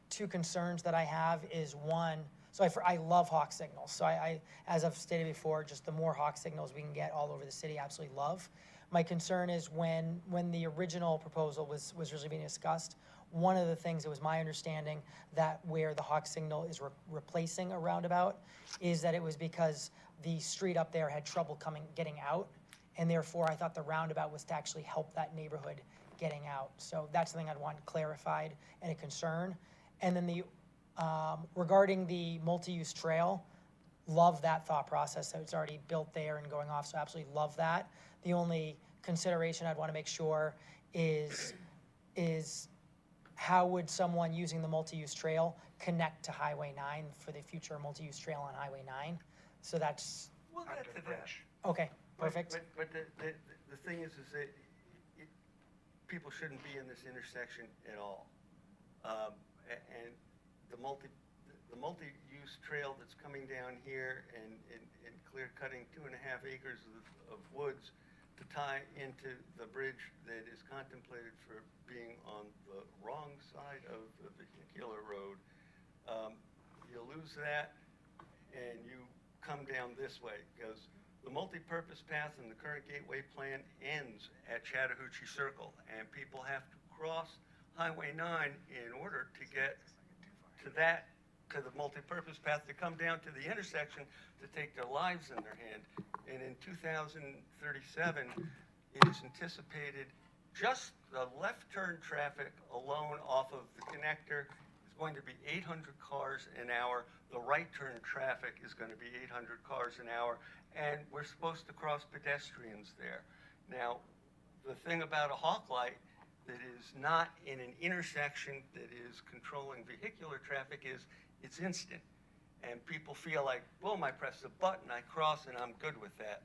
2 concerns that I have is one, so I love hawk signals. So I, as I've stated before, just the more hawk signals we can get all over the city, absolutely love. My concern is when the original proposal was originally being discussed, one of the things, it was my understanding that where the Hawk signal is replacing a roundabout is that it was because the street up there had trouble getting out. And therefore, I thought the roundabout was to actually help that neighborhood getting out. So that's something I'd want clarified and a concern. And then regarding the multi-use trail, love that thought process, that it's already built there and going off, so absolutely love that. The only consideration I'd want to make sure is how would someone using the multi-use trail connect to Highway 9 for the future multi-use trail on Highway 9? So that's, We'll get to that. okay, perfect. But the thing is that people shouldn't be in this intersection at all. And the multi-use trail that's coming down here and clear cutting 2.5 acres of woods to tie into the bridge that is contemplated for being on the wrong side of the vehicular road, you lose that and you come down this way, because the multi-purpose path in the current gateway plan ends at Chattahoochee Circle, and people have to cross Highway 9 in order to get to the multi-purpose path, to come down to the intersection to take their lives in their hand. And in 2037, it is anticipated just the left turn traffic alone off of the connector is going to be 800 cars an hour. The right turn traffic is going to be 800 cars an hour, and we're supposed to cross pedestrians there. Now, the thing about a hawk light that is not in an intersection that is controlling vehicular traffic is it's instant. And people feel like, boom, I press the button, I cross, and I'm good with that.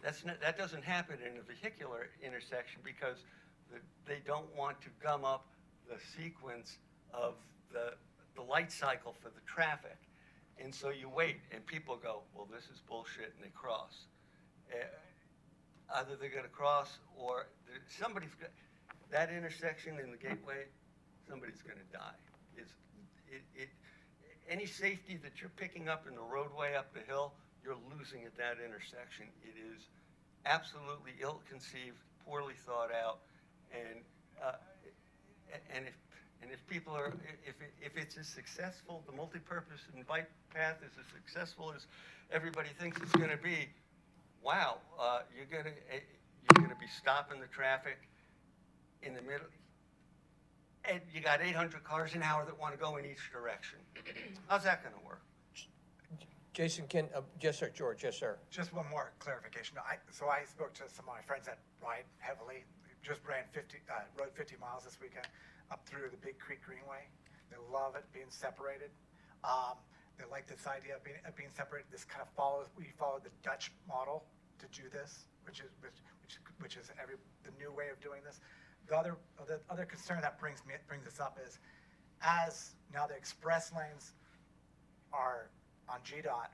That doesn't happen in a vehicular intersection because they don't want to gum up the sequence of the light cycle for the traffic. And so you wait, and people go, well, this is bullshit, and they cross. Either they're going to cross or somebody's got that intersection in the gateway, somebody's going to die. Any safety that you're picking up in the roadway up the hill, you're losing at that intersection. It is absolutely ill-conceived, poorly thought out, and if people are, if it's as successful, the multi-purpose and bike path is as successful as everybody thinks it's going to be, wow, you're going to be stopping the traffic in the middle, and you got 800 cars an hour that want to go in each direction. How's that going to work? Jason, yes, sir, George, yes, sir. Just one more clarification. So I spoke to some of my friends that ride heavily, just rode 50 miles this weekend up through the Big Creek Greenway. They love it being separated. They like this idea of being separated. This kind of we followed the Dutch model to do this, which is the new way of doing this. The other concern that brings this up is, as now the express lanes are on GDOT,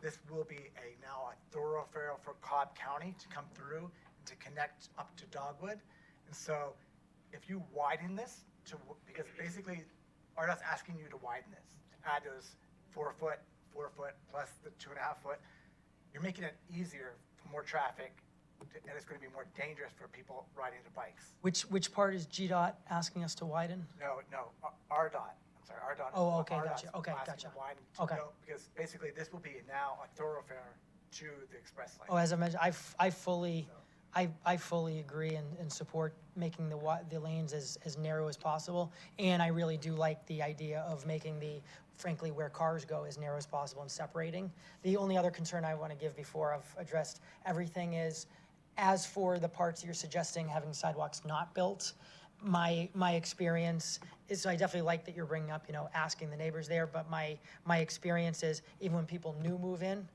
this will be now a thoroughfare for Cobb County to come through and to connect up to Dogwood. And so if you widen this because basically RDOT's asking you to widen this, to add those 4 foot plus the 2.5 foot, you're making it easier for more traffic, and it's going to be more dangerous for people riding the bikes. Which part is GDOT asking us to widen? No, RDOT. I'm sorry, RDOT. Oh, okay, RDOT's gotcha. Okay, asking gotcha. to widen Okay. because basically this will be now a thoroughfare to the express lane. Oh, as I mentioned, I fully agree and support making the lanes as narrow as possible. And I really do like the idea of making frankly, where cars go as narrow as possible and separating. The only other concern I want to give before I've addressed everything is, as for the parts you're suggesting having sidewalks not built, my experience is, so I definitely like that you're bringing up, asking the neighbors there, but my experience is, even when people new move in,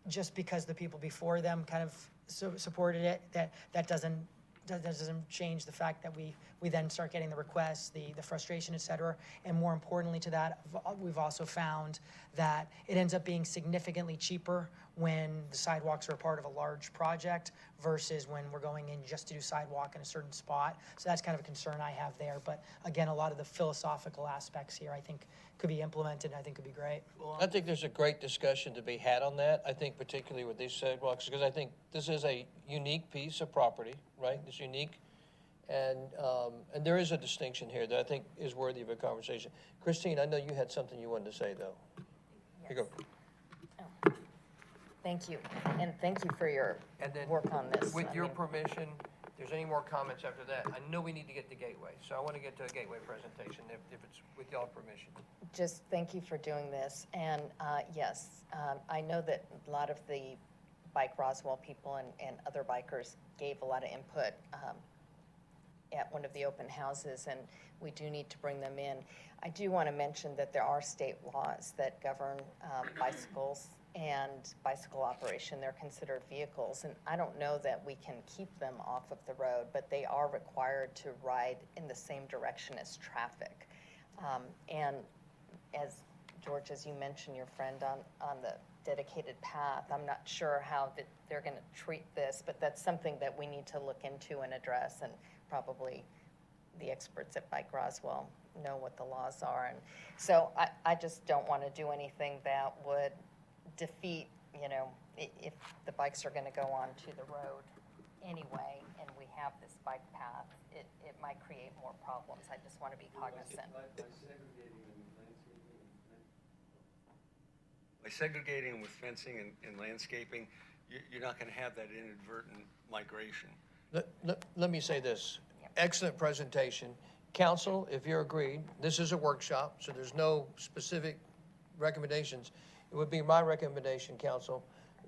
just because the people before them kind of supported it, that doesn't change the fact that we then start getting the requests, the frustration, et cetera. And more importantly to that, we've also found that it ends up being significantly cheaper when the sidewalks are a part of a large project versus when we're going in just to do sidewalk in a certain spot. So that's kind of a concern I have there. But again, a lot of the philosophical aspects here, I think, could be implemented, and I think could be great. I think there's a great discussion to be had on that. I think particularly with these sidewalks, because I think this is a unique piece of property, right? It's unique. And there is a distinction here that I think is worthy of a conversation. Christine, I know you had something you wanted to say, though. Here you go. Thank you, and thank you for your And then, work on this. with I your mean, permission, if there's any more comments after that, I know we need to get to Gateway, so I want to get to a Gateway presentation, if it's with y'all permission. Just thank you for doing this, and yes, I know that a lot of the Bike Roswell people and other bikers gave a lot of input at one of the open houses, and we do need to bring them in. I do want to mention that there are state laws that govern bicycles and bicycle operation. They're considered vehicles, and I don't know that we can keep them off of the road, but they are required to ride in the same direction as traffic. And as George, as you mentioned, your friend on the dedicated path, I'm not sure how they're going to treat this, but that's something that we need to look into and address, and probably the experts at Bike Roswell know what the laws are. And so I just don't want to do anything that would defeat, if the bikes are going to go onto the road anyway, and we have this bike path, it might create more problems. I just want to be cognizant. By segregating them with fencing and landscaping, you're not going to have that inadvertent migration. Let me say this. Excellent presentation. Council, if you're agreed, this is a workshop, so there's no specific recommendations. It would be my recommendation, council,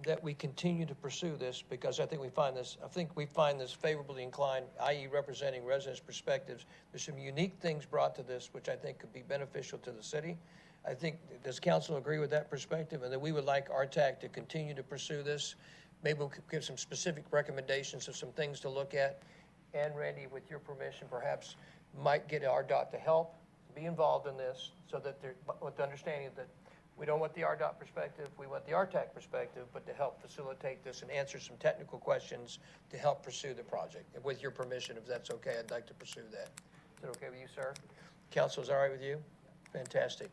that we continue to pursue this, because I think we find this favorably inclined, i.e. representing residents' perspectives. There's some unique things brought to this, which I think could be beneficial to the city. I think, does council agree with that perspective? And that we would like RTAC to continue to pursue this. Maybe we'll give some specific recommendations of some things to look at. And Randy, with your permission, perhaps might get RDOT to help be involved in this, so that with the understanding that we don't want the RDOT perspective, we want the RTAC perspective, but to help facilitate this and answer some technical questions to help pursue the project. And with your permission, if that's okay, I'd like to pursue that. Is that okay with you, sir? Council, is that all right with you? Fantastic.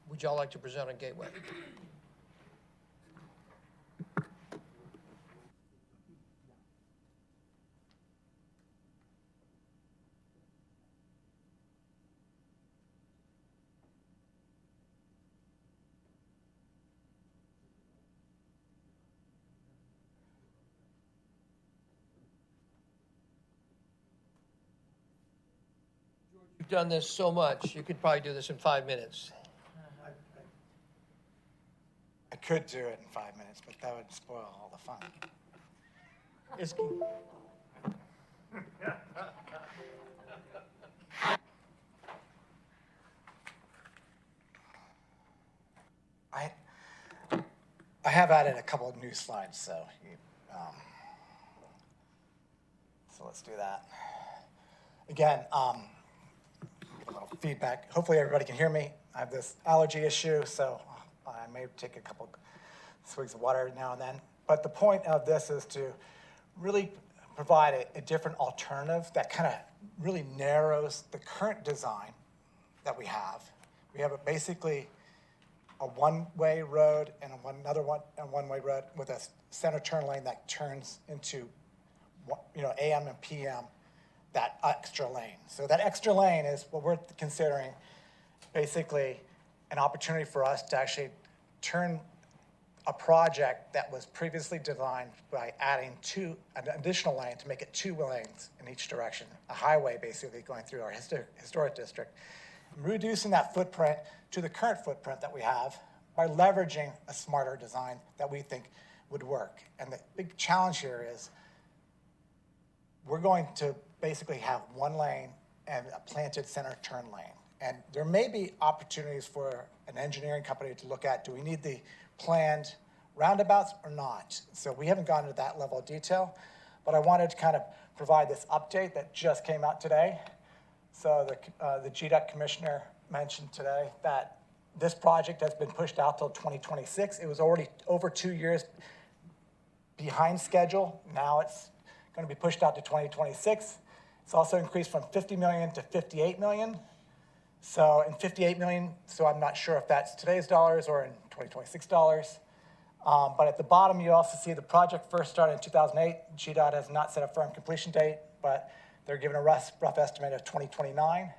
Would y'all like to present on Gateway? You've done this so much, you could probably do this in 5 minutes. I could do it in 5 minutes, but that would spoil all the fun. It's, I have added a couple of new slides, so let's do that. Again, get a little feedback. Hopefully everybody can hear me. I have this allergy issue, so I may take a couple swigs of water now and then. But the point of this is to really provide a different alternative that kind of really narrows the current design that we have. We have basically a one-way road and another one-way road with a center turn lane that turns into, AM and PM, that extra lane. So that extra lane is what we're considering basically an opportunity for us to actually turn a project that was previously designed by adding an additional lane to make it 2 lanes in each direction, a highway basically going through our historic district, reducing that footprint to the current footprint that we have by leveraging a smarter design that we think would work. And the big challenge here is we're going to basically have 1 lane and a planted center turn lane. And there may be opportunities for an engineering company to look at, do we need the planned roundabouts or not? So we haven't gone into that level of detail, but I wanted to kind of provide this update that just came out today. So the GDOT commissioner mentioned today that This project has been pushed out till 2026. It was already over 2 years behind schedule. Now it's going to be pushed out to 2026. It's also increased from 50 million to 58 million. So, in 58 million, so I'm not sure if that's today's dollars or in 2026 dollars. But at the bottom, you also see the project first started in 2008. GDOT has not set a firm completion date, but they're giving a rough estimate of 2029.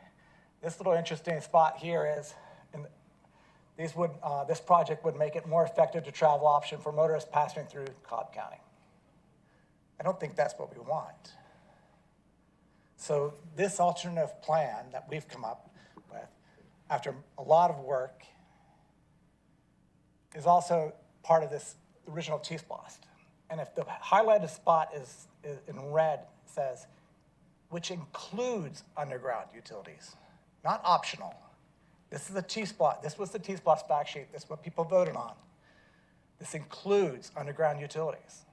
This little interesting spot here is, this project would make it more effective to travel option for motorists passing through Cobb County. I don't think that's what we want. So this alternative plan that we've come up with, after a lot of work, is also part of this original T-SPLOST. And if the highlighted spot is in red, says, which includes underground utilities, not optional. This is the T-SPLOST. This was the T-SPLOST fact sheet. This is what people voted on. This includes underground utilities.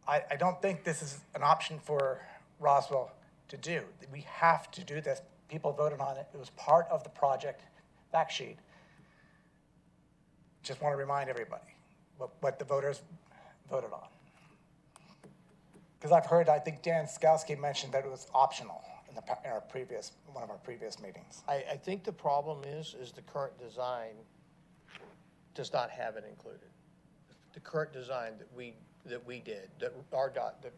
I don't think this is an option for Roswell to do. We have to do this. People voted on it. It was part of the project fact sheet. Just want to remind everybody what the voters voted on. Because I've heard, I think Dan Skowski mentioned that it was optional in one of our previous meetings. I think the problem is the current design does not have it included. The current design that we did, that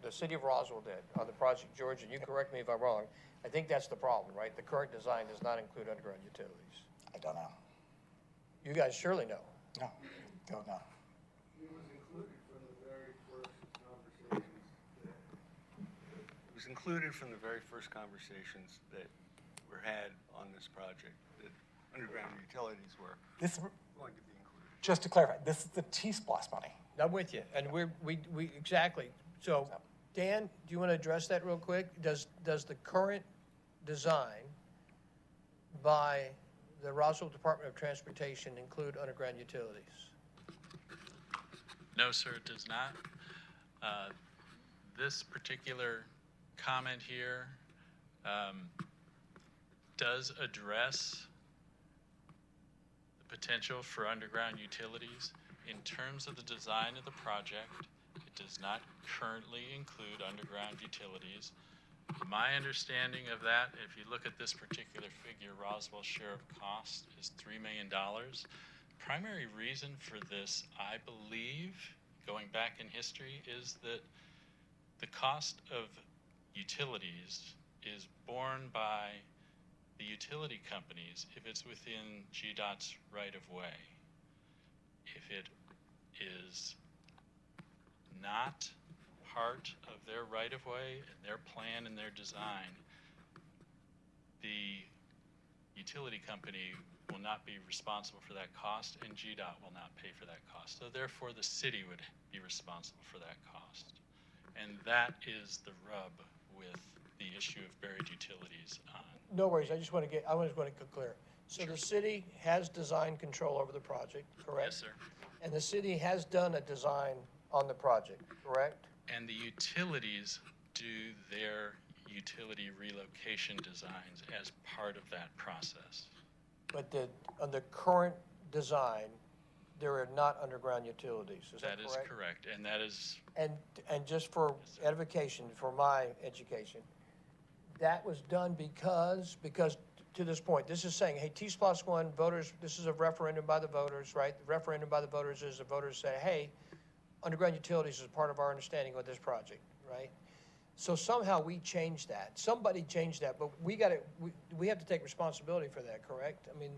the city of Roswell did on the project, George, and you correct me if I'm wrong, I think that's the problem, right? The current design does not include underground utilities. I don't know. You guys surely know. No, don't know. It was included from the very first conversations it was included from the very first conversations that were had on this project, that underground utilities were This, going to be included. just to clarify, this is the T-SPLOST money. I'm with you, and we exactly. So, Dan, do you want to address that real quick? Does the current design by the Roswell Department of Transportation include underground utilities? No, sir, it does not. This particular comment here does address the potential for underground utilities. In terms of the design of the project, it does not currently include underground utilities. My understanding of that, if you look at this particular figure, Roswell's share of cost is $3 million. Primary reason for this, I believe, going back in history, is that the cost of utilities is borne by the utility companies if it's within GDOT's right-of-way. If it is not part of their right-of-way and their plan and their design, the utility company will not be responsible for that cost, and GDOT will not pay for that cost. So therefore, the city would be responsible for that cost. And that is the rub with the issue of buried utilities on. No worries, I just want to get clear. So the city has design control over the project, correct? Yes, sir. And the city has done a design on the project, correct? And the utilities do their utility relocation designs as part of that process. But on the current design, there are not underground utilities, is that correct? That is correct, and that is, And just for edification, for my education, that was done because to this point, this is saying, hey, T+1 voters, this is a referendum by the voters, right? The referendum by the voters is the voters say, hey, underground utilities is part of our understanding of this project, right? So somehow we changed that. Somebody changed that, but we have to take responsibility for that, correct? I mean,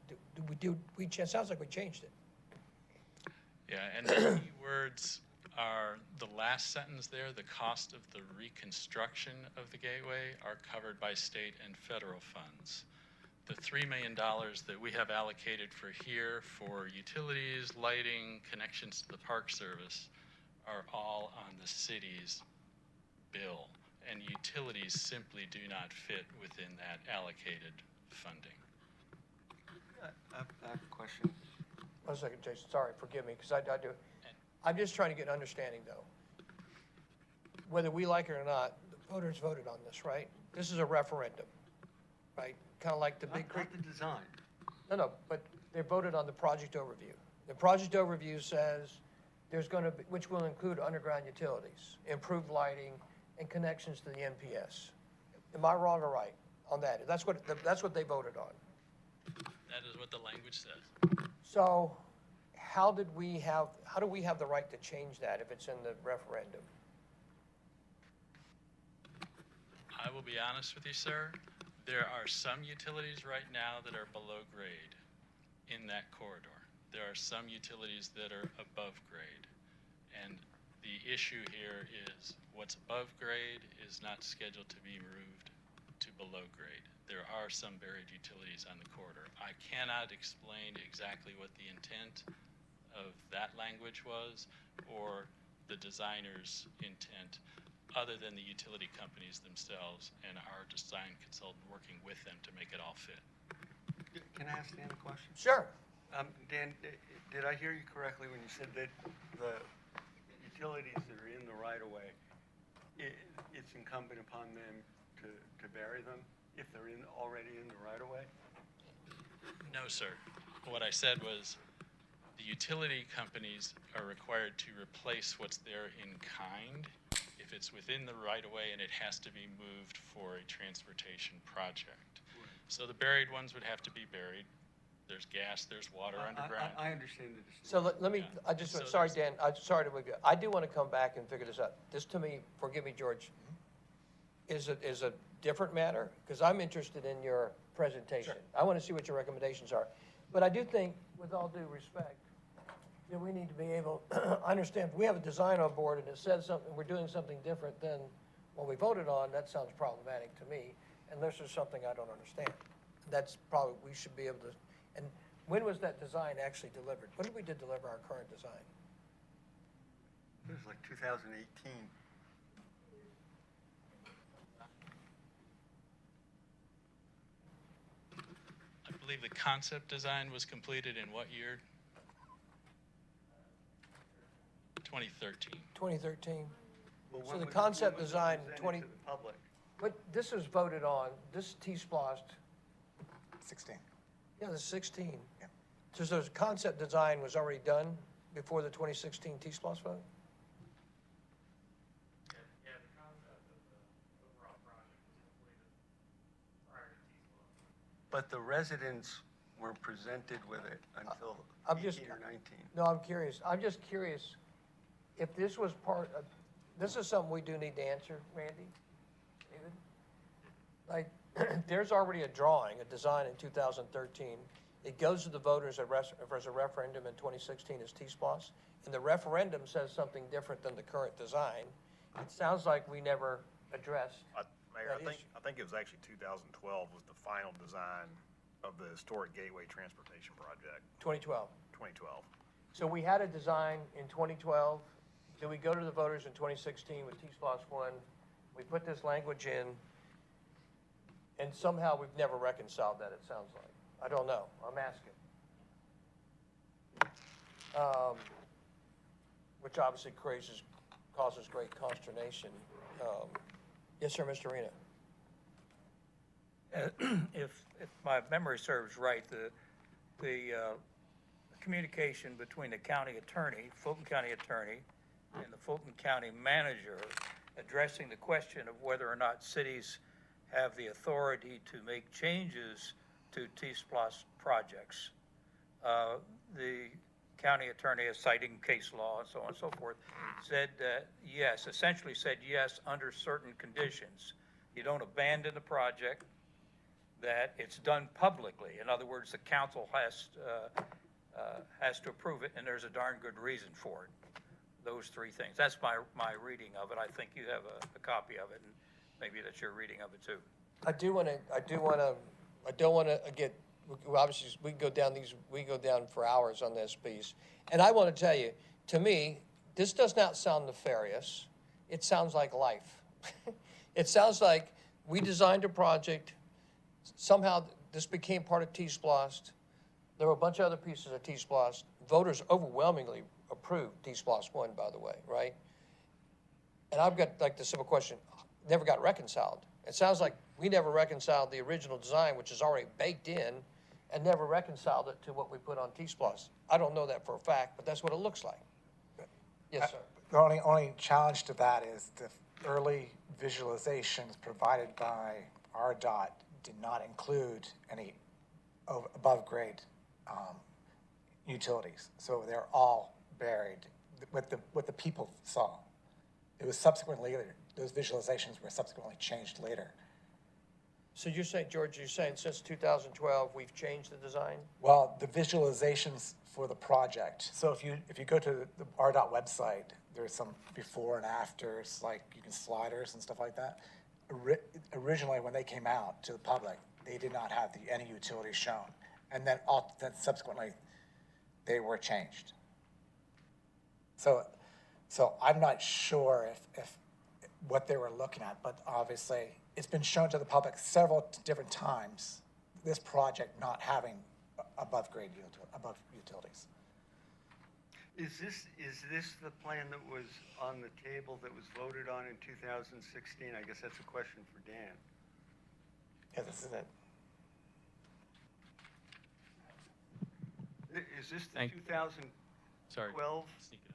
it sounds like we changed it. yeah, and the key words are the last sentence there, the cost of the reconstruction of the gateway are covered by state and federal funds. The $3 million that we have allocated for here for utilities, lighting, connections to the park service are all on the city's bill, and utilities simply do not fit within that allocated funding. I have a question. 1 second, Jason, sorry, forgive me, because I do. I'm just trying to get an understanding, though. Whether we like it or not, the voters voted on this, right? This is a referendum, right? Kind of like the Big Creek. Not the design. No, but they voted on the project overview. The project overview says there's going to be, which will include underground utilities, improved lighting, and connections to the NPS. Am I wrong or right on that? That's what they voted on. That is what the language says. So how do we have the right to change that if it's in the referendum? I will be honest with you, sir. There are some utilities right now that are below grade in that corridor. There are some utilities that are above grade. And the issue here is what's above grade is not scheduled to be moved to below grade. There are some buried utilities on the corridor. I cannot explain exactly what the intent of that language was or the designer's intent, other than the utility companies themselves and our design consultant working with them to make it all fit. Can I ask Dan a question? Sure. Dan, did I hear you correctly when you said that the utilities that are in the right-of-way, it's incumbent upon them to bury them if they're already in the right-of-way? No, sir. What I said was the utility companies are required to replace what's there in kind if it's within the right-of-way and it has to be moved for a transportation project. So the buried ones would have to be buried. There's gas, there's water underground. I understand the distinction. So let me, Yeah. I just, So sorry, there's- Dan, I'm sorry to move you. I do want to come back and figure this out. This to me, forgive me, George, is a different matter, because I'm interested in your presentation. I want to see what your recommendations are. But I do think, with all due respect, that we need to be able, I understand, if we have a design on board and it says something, we're doing something different than what we voted on, that sounds problematic to me, unless there's something I don't understand. That's probably, we should be able to, and when was that design actually delivered? When did we deliver our current design? It was like 2018. I believe the concept design was completed in what year? 2013. 2013? Well, So when the was- concept when was it design, presented 20 to the public? But this was voted on, this T-Splost, 16. yeah, the 16. Yeah. So the concept design was already done before the 2016 T-Splost vote? Yeah, the concept of the overall project was completed prior to T-Splost. But the residents were presented with it until I'm 18 just- or 19. No, I'm curious. I'm just curious if this was part of, this is something we do need to answer, Randy, David. Like, there's already a drawing, a design in 2013. It goes to the voters as a referendum in 2016 as T-Splost, and the referendum says something different than the current design. It sounds like we never addressed. Mayor, that issue. I think it was actually 2012 was the final design of the Historic Gateway Transportation Project, 2012. 2012. So we had a design in 2012. Did we go to the voters in 2016 with T-Splost 1? We put this language in, and somehow we've never reconciled that, it sounds like. I don't know. I'm asking. Which obviously causes great consternation. Yes, sir, Mr. Arena. If my memory serves right, the communication between the county attorney, Fulton County attorney, and the Fulton County manager addressing the question of whether or not cities have the authority to make changes to T-Splost projects. The county attorney, is citing case law and so on and so forth, said that yes, essentially said yes under certain conditions. You don't abandon the project, that it's done publicly. In other words, the council has to approve it, and there's a darn good reason for it. Those three things. That's my reading of it. I think you have a copy of it, and maybe that's your reading of it too. I don't want to get, obviously, we go down for hours on this piece. And I want to tell you, to me, this does not sound nefarious. It sounds like life. It sounds like we designed a project, somehow this became part of T-Splost. There were a bunch of other pieces of T-Splost. Voters overwhelmingly approved T-Splost 1, by the way, right? And I've got like the simple question, never got reconciled. It sounds like we never reconciled the original design, which is already baked in, and never reconciled it to what we put on T-Splosh. I don't know that for a fact, but that's what it looks like. Yes, sir. The only challenge to that is the early visualizations provided by RDOT did not include any above grade utilities. So they're all buried what the people saw. It was subsequently, those visualizations were subsequently changed later. So you're saying, George, you're saying since 2012, we've changed the design? Well, the visualizations for the project. So if you go to the RDOT website, there's some before and afters, like you can sliders and stuff like that. Originally, when they came out to the public, they did not have any utilities shown. And then subsequently, they were changed. So I'm not sure if what they were looking at, but obviously it's been shown to the public several different times, this project not having above utilities. Is this the plan that was on the table that was voted on in 2016? I guess that's a question for Dan. Yeah, this is it. Is this the Thank- 2012? Sorry. Sneak it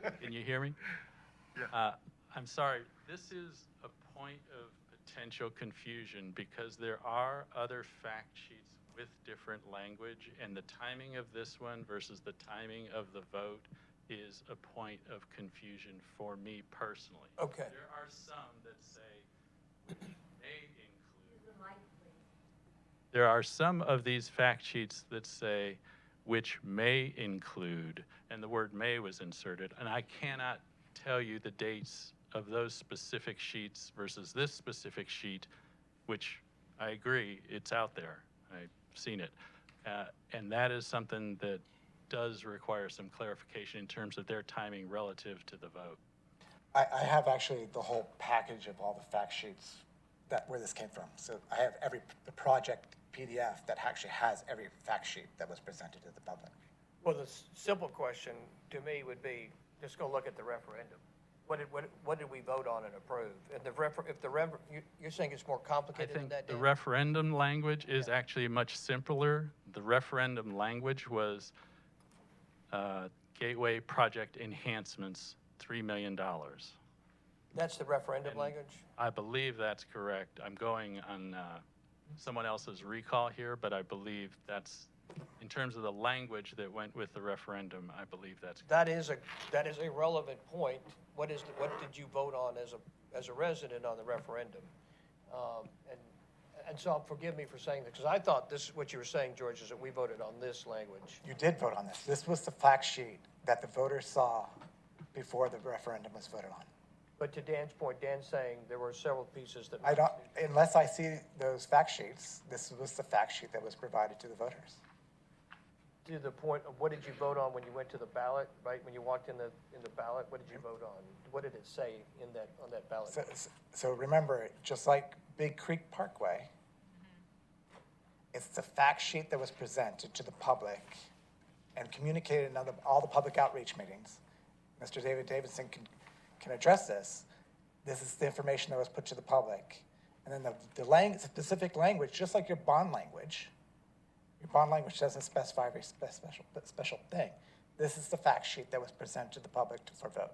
up. Can you hear me? Yeah. I'm sorry, this is a point of potential confusion because there are other fact sheets with different language, and the timing of this one versus the timing of the vote is a point of confusion for me personally. Okay. There are some that say may include. There are some of these fact sheets that say which may include, and the word may was inserted, and I cannot tell you the dates of those specific sheets versus this specific sheet, which I agree, it's out there. I've seen it. And that is something that does require some clarification in terms of their timing relative to the vote. I have actually the whole package of all the fact sheets where this came from. So I have the project PDF that actually has every fact sheet that was presented to the public. Well, the simple question to me would be, just go look at the referendum. What did we vote on and approve? And you're saying it's more I complicated than think that, the Dan? referendum language is actually much simpler. The referendum language was Gateway Project Enhancements, $3 million. That's the referendum And language? I believe that's correct. I'm going on someone else's recall here, but I believe that's, in terms of the language that went with the referendum, I believe that's That is a relevant point. What did you vote on as a resident on the referendum? And so forgive me for saying that, because I thought this is what you were saying, George, is that we voted on this language. You did vote on this. This was the fact sheet that the voters saw before the referendum was voted on. But to Dan's point, Dan's saying there were several pieces that. Unless I see those fact sheets, this was the fact sheet that was provided to the voters. To the point of what did you vote on when you went to the ballot, right? When you walked in the ballot, what did you vote on? What did it say on that ballot? So remember, just like Big Creek Parkway, it's the fact sheet that was presented to the public and communicated in all the public outreach meetings. Mr. David Davidson can address this. This is the information that was put to the public. And then the specific language, just like your bond language, your bond language doesn't specify every special thing. This is the fact sheet that was presented to the public for vote.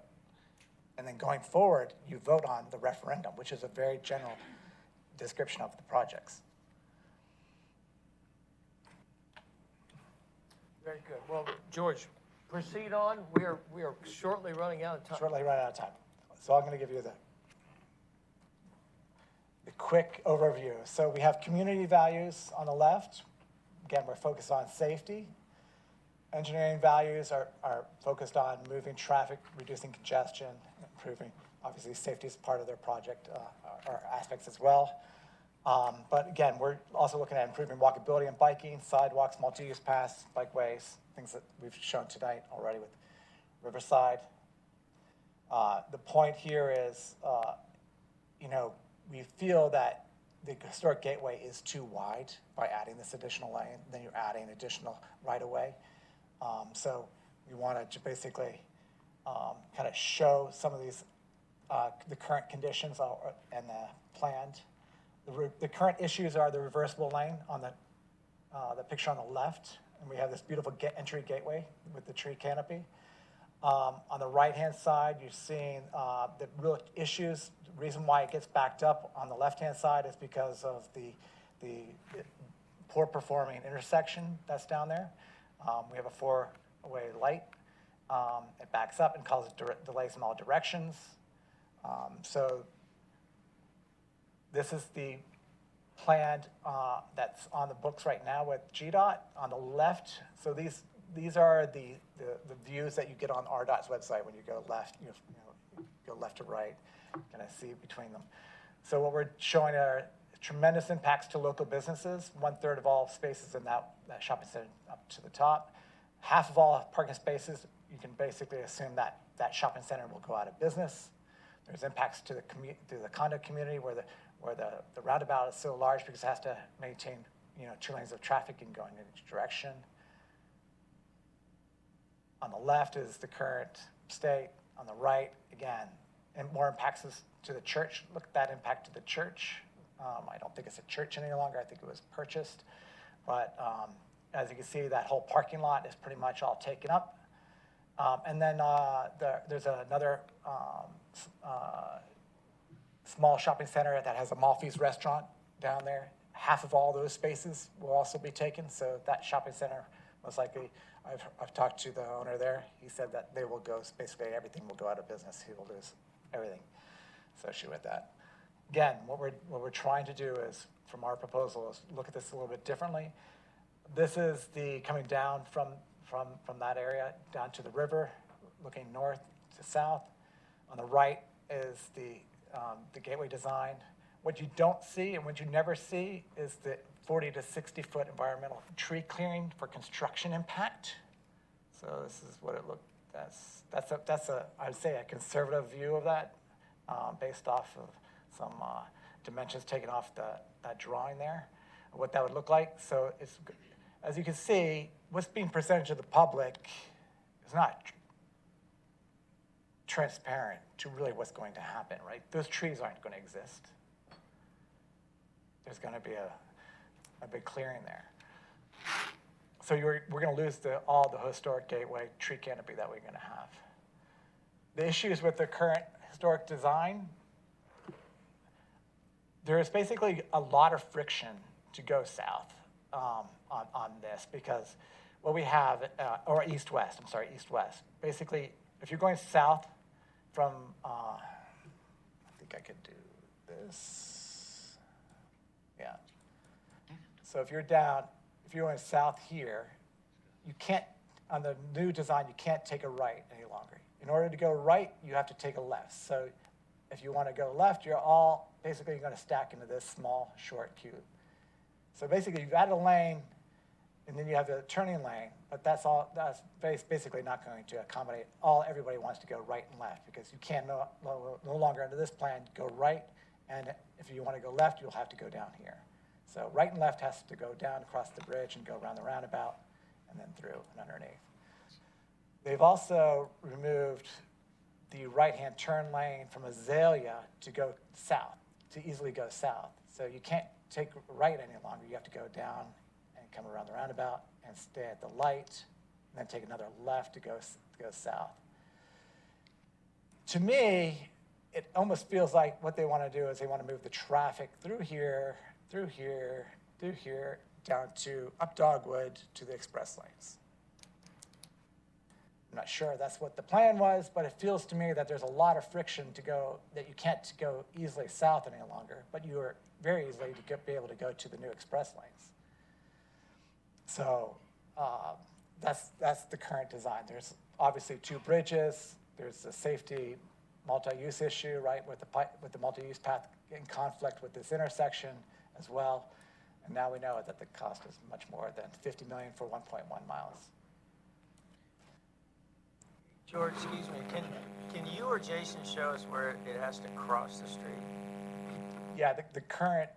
And then going forward, you vote on the referendum, which is a very general description of the projects. Very good. Well, George, proceed on. We are shortly running out of time. Shortly run out of time. So I'm going to give you the quick overview. So we have community values on the left. Again, we're focused on safety. Engineering values are focused on moving traffic, reducing congestion, improving, obviously safety is part of their project, or aspects as well. But again, we're also looking at improving walkability and biking, sidewalks, multi-use paths, bikeways, things that we've shown tonight already with Riverside. The point here is, we feel that the historic gateway is too wide by adding this additional lane, then you're adding additional right-of-way. So we wanted to basically kind of show some of these, the current conditions and the planned The current issues are the reversible lane on the picture on the left, and we have this beautiful entry gateway with the tree canopy. On the right-hand side, you're seeing the real issues. The reason why it gets backed up on the left-hand side is because of the poor performing intersection that's down there. We have a four-way light. It backs up and causes delays in all directions. So this is the plan that's on the books right now with GDOT on the left. So these are the views that you get on RDOT's website when you go left, go left to right, kind of see between them. So what we're showing are tremendous impacts to local businesses. 1/3 of all spaces in that shopping center up to the top. Half of all parking spaces, you can basically assume that that shopping center will go out of business. There's impacts to the condo community where the roundabout is so large because it has to maintain 2 lanes of traffic and going in each direction. On the left is the current state. On the right, again, and more impacts to the church. Look at that impact to the church. I don't think it's a church any longer. I think it was purchased. But as you can see, that whole parking lot is pretty much all taken up. And then there's another small shopping center that has a Maltese restaurant down there. Half of all those spaces will also be taken. So that shopping center, most likely, I've talked to the owner there. He said that they will go, basically everything will go out of business. He will lose everything associated with that. Again, what we're trying to do is, from our proposal, is look at this a little bit differently. This is the coming down from that area down to the river, looking north to south. On the right is the gateway design. What you don't see and what you never see is the 40 to 60 foot environmental tree clearing for construction impact. So this is what it looked. That's a I would say a conservative view of that, based off of some dimensions taken off that drawing there, what that would look like. So it's, as you can see, what's being presented to the public is not transparent to really what's going to happen, right? Those trees aren't going to exist. There's going to be a big clearing there. So we're going to lose all the historic gateway tree canopy that we're going to have. The issues with the current historic design, there is basically a lot of friction to go south on this, because what we have, or east-west, I'm sorry, east-west. Basically, if you're going south from, I think I could do this. Yeah. So if you're going south here, you can't, on the new design, you can't take a right any longer. In order to go right, you have to take a left. So if you want to go left, basically you're going to stack into this small, short cube. So basically you've added a lane, and then you have the turning lane, but that's basically not going to accommodate everybody wants to go right and left, because you can no longer under this plan go right, and if you want to go left, you'll have to go down here. So right and left has to go down across the bridge and go around the roundabout and then through and underneath. They've also removed the right-hand turn lane from Azalea to go south, to easily go south. So you can't take right any longer. You have to go down and come around the roundabout and stay at the light, and then take another left to go south. To me, it almost feels like what they want to do is they want to move the traffic through here, down to up Dogwood to the express lanes. I'm not sure that's what the plan was, but it feels to me that there's a lot of friction to go, that you can't go easily south any longer, but you are very easily to be able to go to the new express lanes. So that's the current design. There's obviously 2 bridges. There's a safety multi-use issue, right, with the multi-use path in conflict with this intersection as well. And now we know that the cost is much more than $50 million for 1.1 miles. George, excuse me, can you or Jason show us where it has to cross the street? Yeah, the current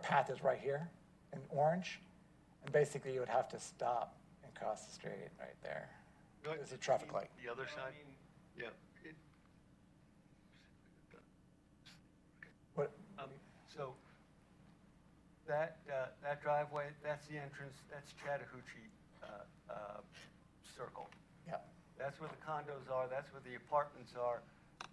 path is right here in orange, and basically you would have to stop and cross the street right there. There's a traffic light. The other side? Yeah. So that driveway, that's the entrance, that's Chattahoochee Circle. Yeah. That's where the condos are, that's where the apartments are.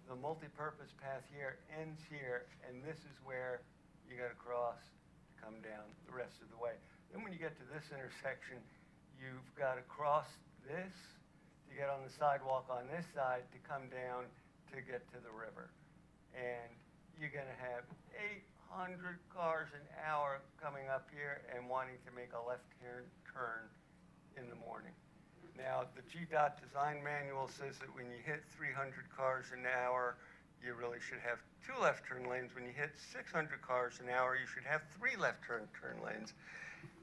The multi-purpose path here ends here, and this is where you gotta cross to come down the rest of the way. Then when you get to this intersection, you've gotta cross this to get on the sidewalk on this side to come down to get to the river. And you're gonna have 800 cars an hour coming up here and wanting to make a left-hand turn in the morning. Now, the GDOT design manual says that when you hit 300 cars an hour, you really should have 2 left turn lanes. When you hit 600 cars an hour, you should have 3 left turn lanes.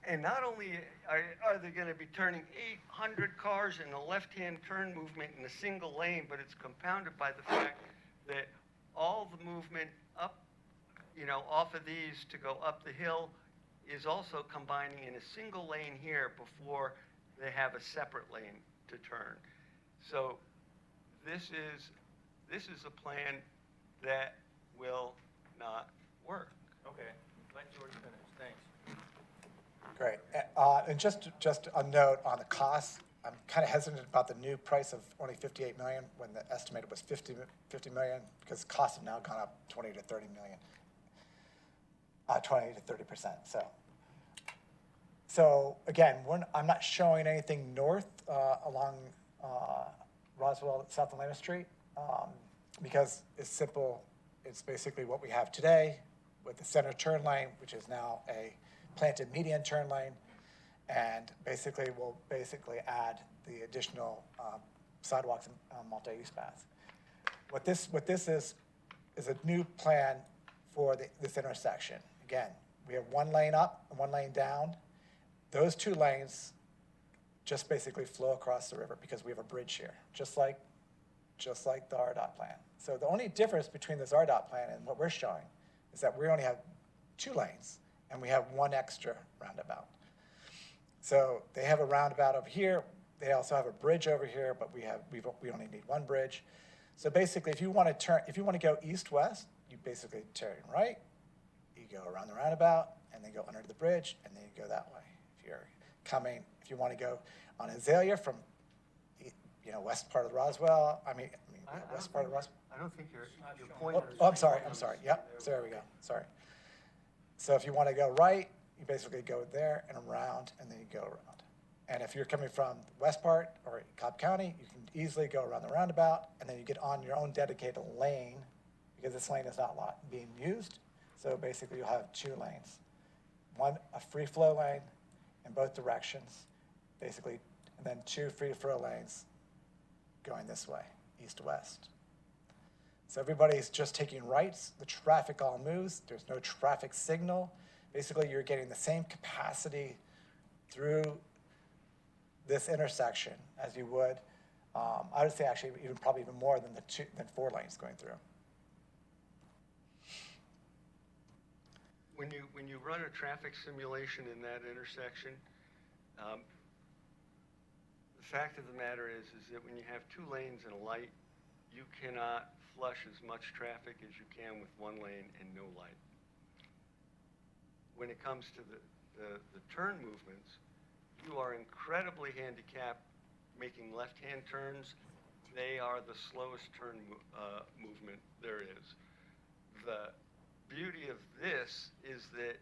And not only are they going to be turning 800 cars in a left-hand turn movement in a single lane, but it's compounded by the fact that all the movement up, off of these to go up the hill is also combining in a single lane here before they have a separate lane to turn. So this is a plan that will not work. Okay, let George finish, thanks. Great. And just a note on the costs, I'm kind of hesitant about the new price of only 58 million when the estimated was 50 million, because costs have now gone up 20 to 30 million. 20 to 30%. So again, I'm not showing anything north along Roswell, South Atlanta Street, because it's simple. It's basically what we have today with the center turn lane, which is now a planted median turn lane, and we'll add the additional sidewalks and multi-use paths. What this is a new plan for this intersection. Again, we have 1 lane up and 1 lane down. Those 2 lanes just basically flow across the river because we have a bridge here, just like the RDOT plan. So the only difference between this RDOT plan and what we're showing is that we only have 2 lanes and we have 1 extra roundabout. So they have a roundabout over here. They also have a bridge over here, but we only need 1 bridge. So basically, if you want to go east-west, you basically turn right, you go around the roundabout, and then go under the bridge, and then you go that way. If you want to go on Azalea from, west part of Roswell, west part of Roswell. I don't think your point is. Oh, I'm sorry. Yep, so there we go, sorry. So if you want to go right, you basically go there and around, and then you go around. And if you're coming from the west part or Cobb County, you can easily go around the roundabout, and then you get on your own dedicated lane, because this lane is not being used. So basically, you'll have 2 lanes. A free flow lane in both directions, basically, and then 2 free flow lanes going this way, east to west. So everybody's just taking rights. The traffic all moves. There's no traffic signal. Basically, you're getting the same capacity through this intersection as you would. I would say actually probably even more than 4 lanes going through. When you run a traffic simulation in that intersection, the fact of the matter is that when you have 2 lanes and a light, you cannot flush as much traffic as you can with 1 lane and no light. When it comes to the turn movements, you are incredibly handicapped making left-hand turns. They are the slowest turn movement there is. The beauty of this is that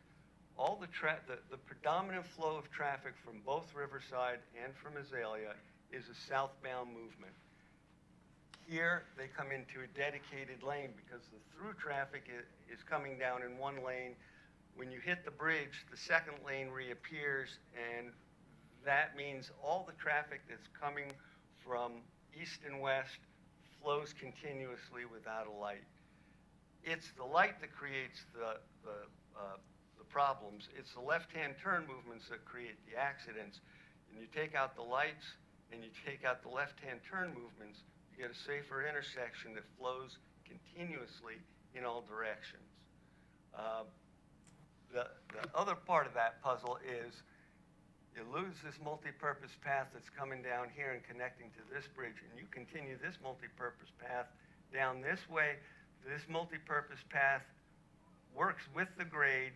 all the predominant flow of traffic from both Riverside and from Azalea is a southbound movement. Here, they come into a dedicated lane because the through traffic is coming down in 1 lane. When you hit the bridge, the 2nd lane reappears, and that means all the traffic that's coming from east and west flows continuously without a light. It's the light that creates the problems. It's the left-hand turn movements that create the accidents. And you take out the lights and you take out the left-hand turn movements, you get a safer intersection that flows continuously in all directions. The other part of that puzzle is you lose this multi-purpose path that's coming down here and connecting to this bridge, and you continue this multi-purpose path down this way. This multi-purpose path works with the grade.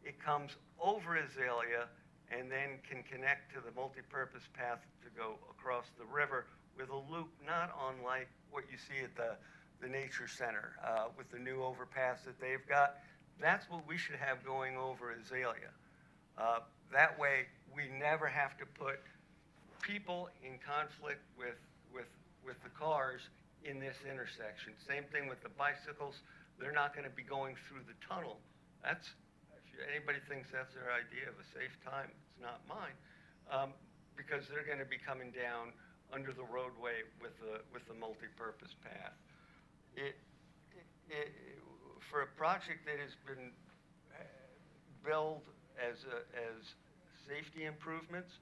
It comes over Azalea and then can connect to the multipurpose path to go across the river with a loop not unlike what you see at the Nature Center with the new overpass that they've got. That's what we should have going over Azalea. That way, we never have to put people in conflict with the cars in this intersection. Same thing with the bicycles. They're not going to be going through the tunnel. That's, if anybody thinks that's their idea of a safe time, it's not mine, because they're going to be coming down under the roadway with the multi-purpose path. For a project that has been billed as safety improvements,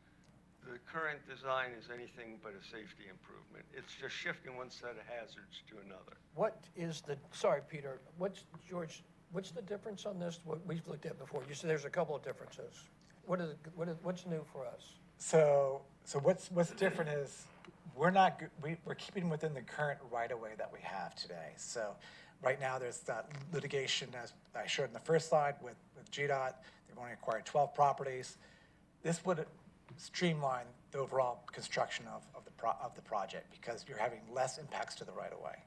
the current design is anything but a safety improvement. It's just shifting one set of hazards to another. What is the, sorry, Peter, George, what's the difference on this, what we've looked at before? You said there's a couple of differences. What's new for us? So what's different is we're keeping within the current right-of-way that we have today. So right now, there's that litigation, as I showed in the first slide with GDOT. They've only acquired 12 properties. This would streamline the overall construction of the project because you're having less impacts to the right-of-way,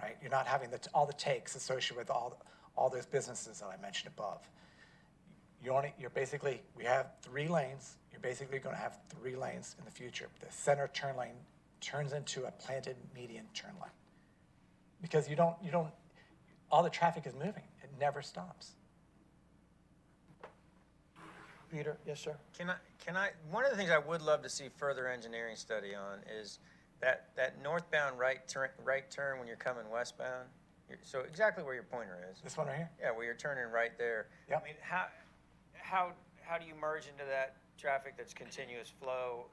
right? You're not having all the takes associated with all those businesses that I mentioned above. We have 3 lanes. You're basically going to have 3 lanes in the future. The center turn lane turns into a planted median turn lane because all the traffic is moving. It never stops. Peter, yes, sir? One of the things I would love to see further engineering study on is that northbound right turn when you're coming westbound. So exactly where your pointer is. This one right here? Yeah, where you're turning right there. Yep. I mean, how do you merge into that traffic that's continuous flow?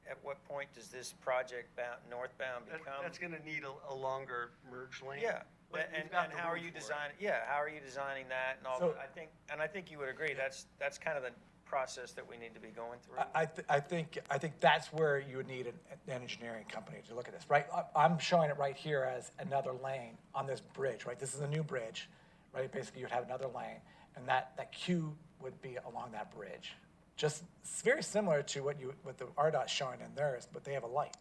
At what point does this project northbound become? That's going to need a longer merge lane. Yeah. But And you've got the how are room you for it. designing? Yeah, how are you designing that and all? So- I think you would agree that's kind of the process that we need to be going through. I think that's where you would need an engineering company to look at this, right? I'm showing it right here as another lane on this bridge, right? This is a new bridge, right? Basically, you'd have another lane, and that queue would be along that bridge. Just it's very similar to what the RDOT's showing in theirs, but they have a light.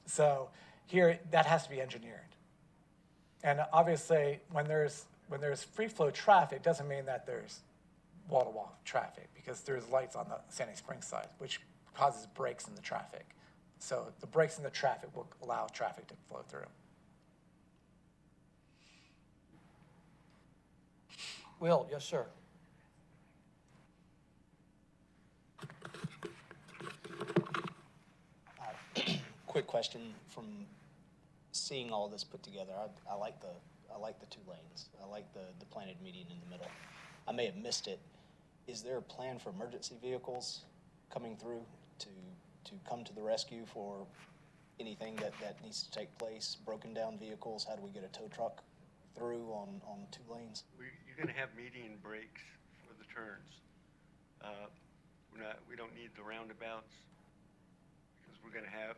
So here, that has to be engineered. And obviously, when there's free flow traffic, doesn't mean that there's wall-to-wall traffic because there's lights on the Sandy Springs side, which causes breaks in the traffic. So the breaks in the traffic will allow traffic to flow through. Will, yes, sir? Quick question from seeing all this put together. I like the 2 lanes. I like the planted median in the middle. I may have missed it. Is there a plan for emergency vehicles coming through to come to the rescue for anything that needs to take place? Broken down vehicles? How do we get a tow truck through on 2 lanes? You're going to have median breaks for the turns. We don't need the roundabouts because we're going to have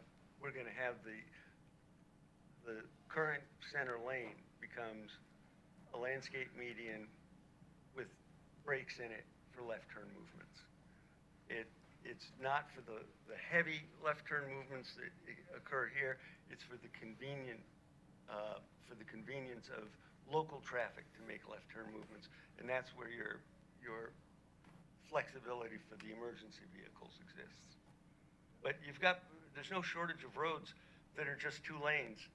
the current center lane becomes a landscape median with breaks in it for left turn movements. It's not for the heavy left turn movements that occur here. It's for the convenience of local traffic to make left turn movements, and that's where your flexibility for the emergency vehicles exists. But there's no shortage of roads that are just 2 lanes,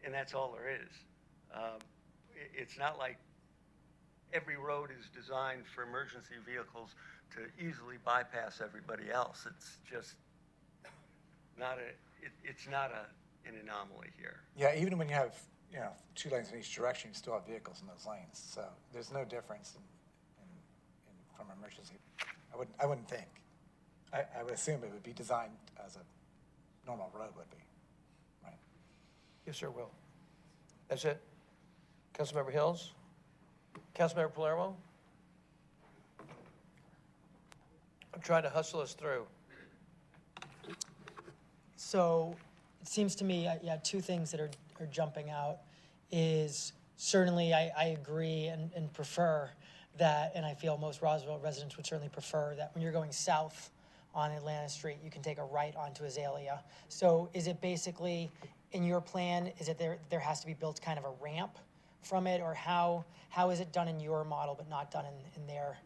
and that's all there is. It's not like every road is designed for emergency vehicles to easily bypass everybody else. It's just not an anomaly here. Yeah, even when you have 2 lanes in each direction, you still have vehicles in those lanes. So there's no difference from emergency. I wouldn't think. I would assume it would be designed as a normal road would be, right? Yes, sir, Will. That's it? Councilmember Hills? Councilmember Palermo? I'm trying to hustle us through. So it seems to me, 2 things that are jumping out is, certainly I agree and prefer that, and I feel most Roswell residents would certainly prefer that when you're going south on Atlanta Street, you can take a right onto Azalea. So is it basically, in your plan, is it there has to be built kind of a ramp from it, or how is it done in your model but not done in their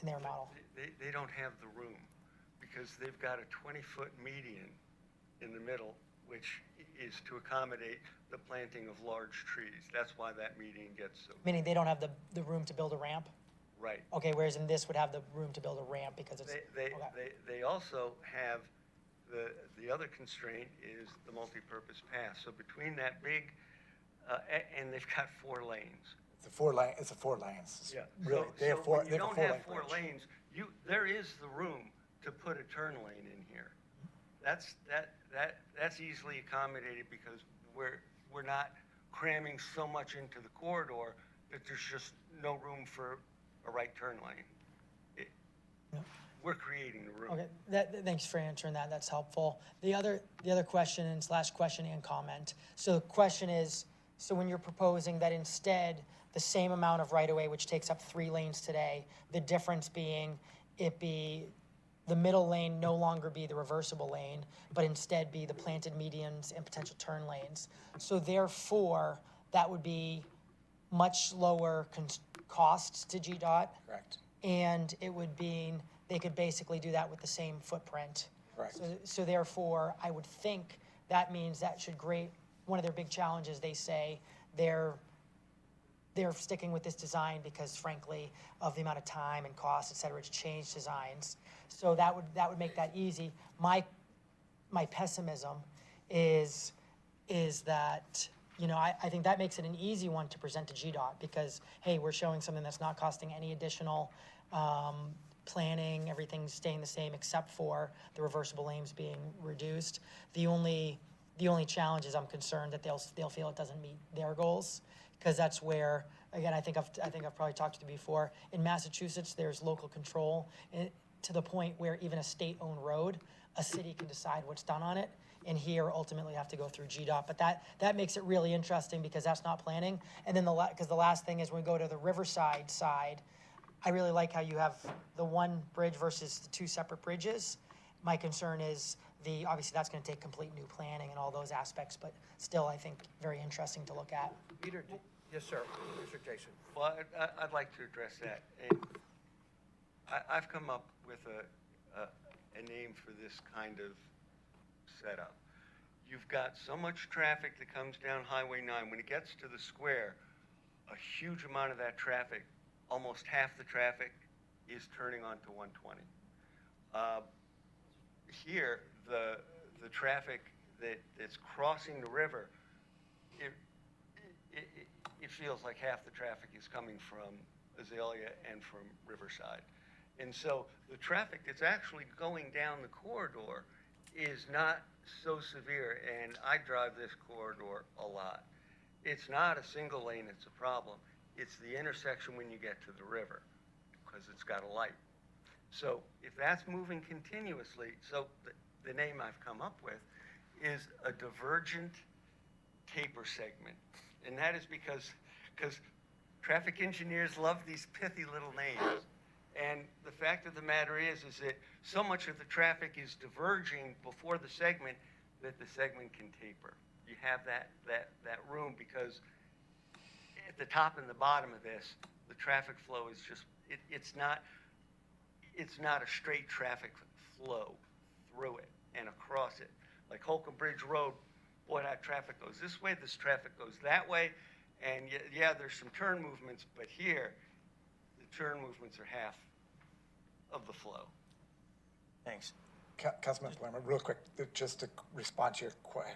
model? They don't have the room because they've got a 20-foot median in the middle, which is to accommodate the planting of large trees. That's why that median gets so. Meaning they don't have the room to build a ramp? Right. Okay, whereas in this would have the room to build a ramp because it's, okay. They also have, the other constraint is the multi-purpose path. So between that big, and they've got 4 lanes. It's a 4 lanes. Yeah. Really, So- they have so 4, when they have a you 4 don't lane have 4 bridge. lanes, there is the room to put a turn lane in here. That's easily accommodated because we're not cramming so much into the corridor that there's just no room for a right turn lane. We're creating the room. Okay, thanks for answering that. That's helpful. The other question, and it's last question and comment. So the question is, so when you're proposing that instead the same amount of right-of-way, which takes up 3 lanes today, the difference being it be the middle lane no longer be the reversible lane, but instead be the planted medians and potential turn lanes. So therefore, that would be much lower costs to GDOT. Correct. And it would be, they could basically do that with the same footprint. Correct. So therefore, I would think that means that should one of their big challenges, they say, they're sticking with this design because frankly, of the amount of time and cost, et cetera, to change designs. So that would make that easy. My pessimism is that, I think that makes it an easy one to present to GDOT because, hey, we're showing something that's not costing any additional planning, everything's staying the same except for the reversible lanes being reduced. The only challenge is I'm concerned that they'll feel it doesn't meet their goals, because that's where, again, I think I've probably talked to you before. In Massachusetts, there's local control to the point where even a state-owned road, a city can decide what's done on it. And here, ultimately, you have to go through GDOT. But that makes it really interesting because that's not planning. And then because the last thing is when we go to the Riverside side, I really like how you have the one bridge versus the 2 separate bridges. My concern is obviously that's going to take complete new planning and all those aspects, but still, I think, very interesting to look at. Peter, yes, sir. Mr. Jason. Well, I'd like to address that. And I've come up with a name for this kind of setup. You've got so much traffic that comes down Highway 9. When it gets to the square, a huge amount of that traffic, almost half the traffic, is turning onto 120. Here, the traffic that's crossing the river, it feels like half the traffic is coming from Azalea and from Riverside. And so the traffic that's actually going down the corridor is not so severe, and I drive this corridor a lot. It's not a single lane that's a problem. It's the intersection when you get to the river, because it's got a light. So if that's moving continuously, so the name I've come up with is a divergent taper segment. And that is because traffic engineers love these pithy little names. And the fact of the matter is that so much of the traffic is diverging before the segment that the segment can taper. You have that room because at the top and the bottom of this, the traffic flow is just, it's not a straight traffic flow through it and across it. Like Holcomb Bridge Road, boy, that traffic goes this way, this traffic goes that way, and yeah, there's some turn movements, but here, the turn movements are half of the flow. Thanks. Councilman Palermo, real quick, just to respond to your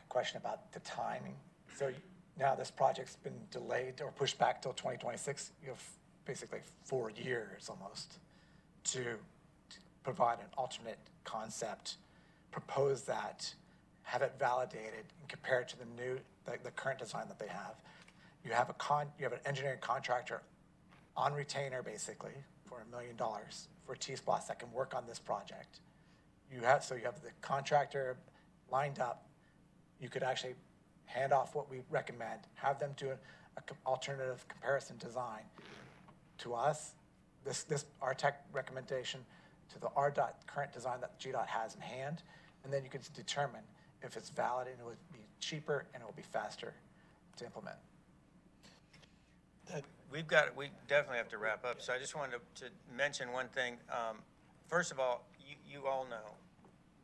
question about the timing. So now this project's been delayed or pushed back till 2026. You have basically 4 years almost to provide an alternate concept, propose that, have it validated, and compare it to the current design that they have. You have an engineering contractor on retainer basically for $1 million for T-Splosh that can work on this project. You have the contractor lined up. You could actually hand off what we recommend, have them do alternative comparison design to us, our tech recommendation to the RDOT current design that GDOT has in hand, and then you can determine if it's valid and it would be cheaper and it will be faster to implement. We definitely have to wrap up, so I just wanted to mention one thing. First of all, you all know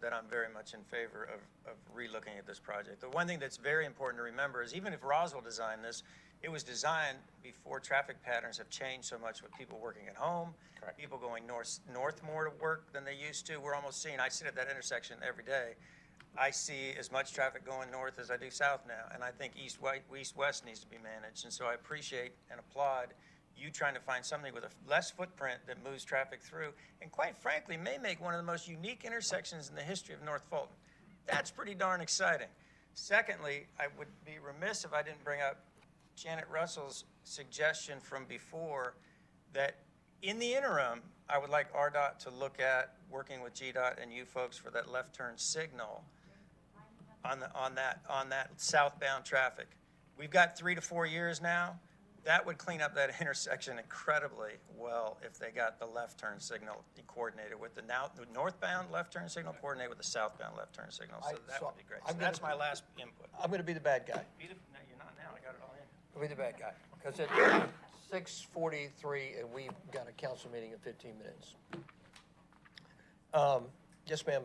that I'm very much in favor of relooking at this project. The one thing that's very important to remember is even if Roswell designed this, it was designed before traffic patterns have changed so much with people working at home, Correct. people going north more to work than they used to. We're almost seeing, I sit at that intersection every day. I see as much traffic going north as I do south now, and I think east-west needs to be managed. And so I appreciate and applaud you trying to find something with a less footprint that moves traffic through, and quite frankly, may make one of the most unique intersections in the history of North Fulton. That's pretty darn exciting. Secondly, I would be remiss if I didn't bring up Janet Russell's suggestion from before that in the interim, I would like RDOT to look at working with GDOT and you folks for that left turn signal on that southbound traffic. We've got 3 to 4 years now. That would clean up that intersection incredibly well if they got the left turn signal coordinated with the northbound left turn signal coordinated with the southbound left turn signal. So that would be great. So that's my last input. I'm going to be the bad guy. No, you're not now. I got it all in. I'll be the bad guy, because it's 6:43 and we've got a council meeting in 15 minutes. Yes, ma'am.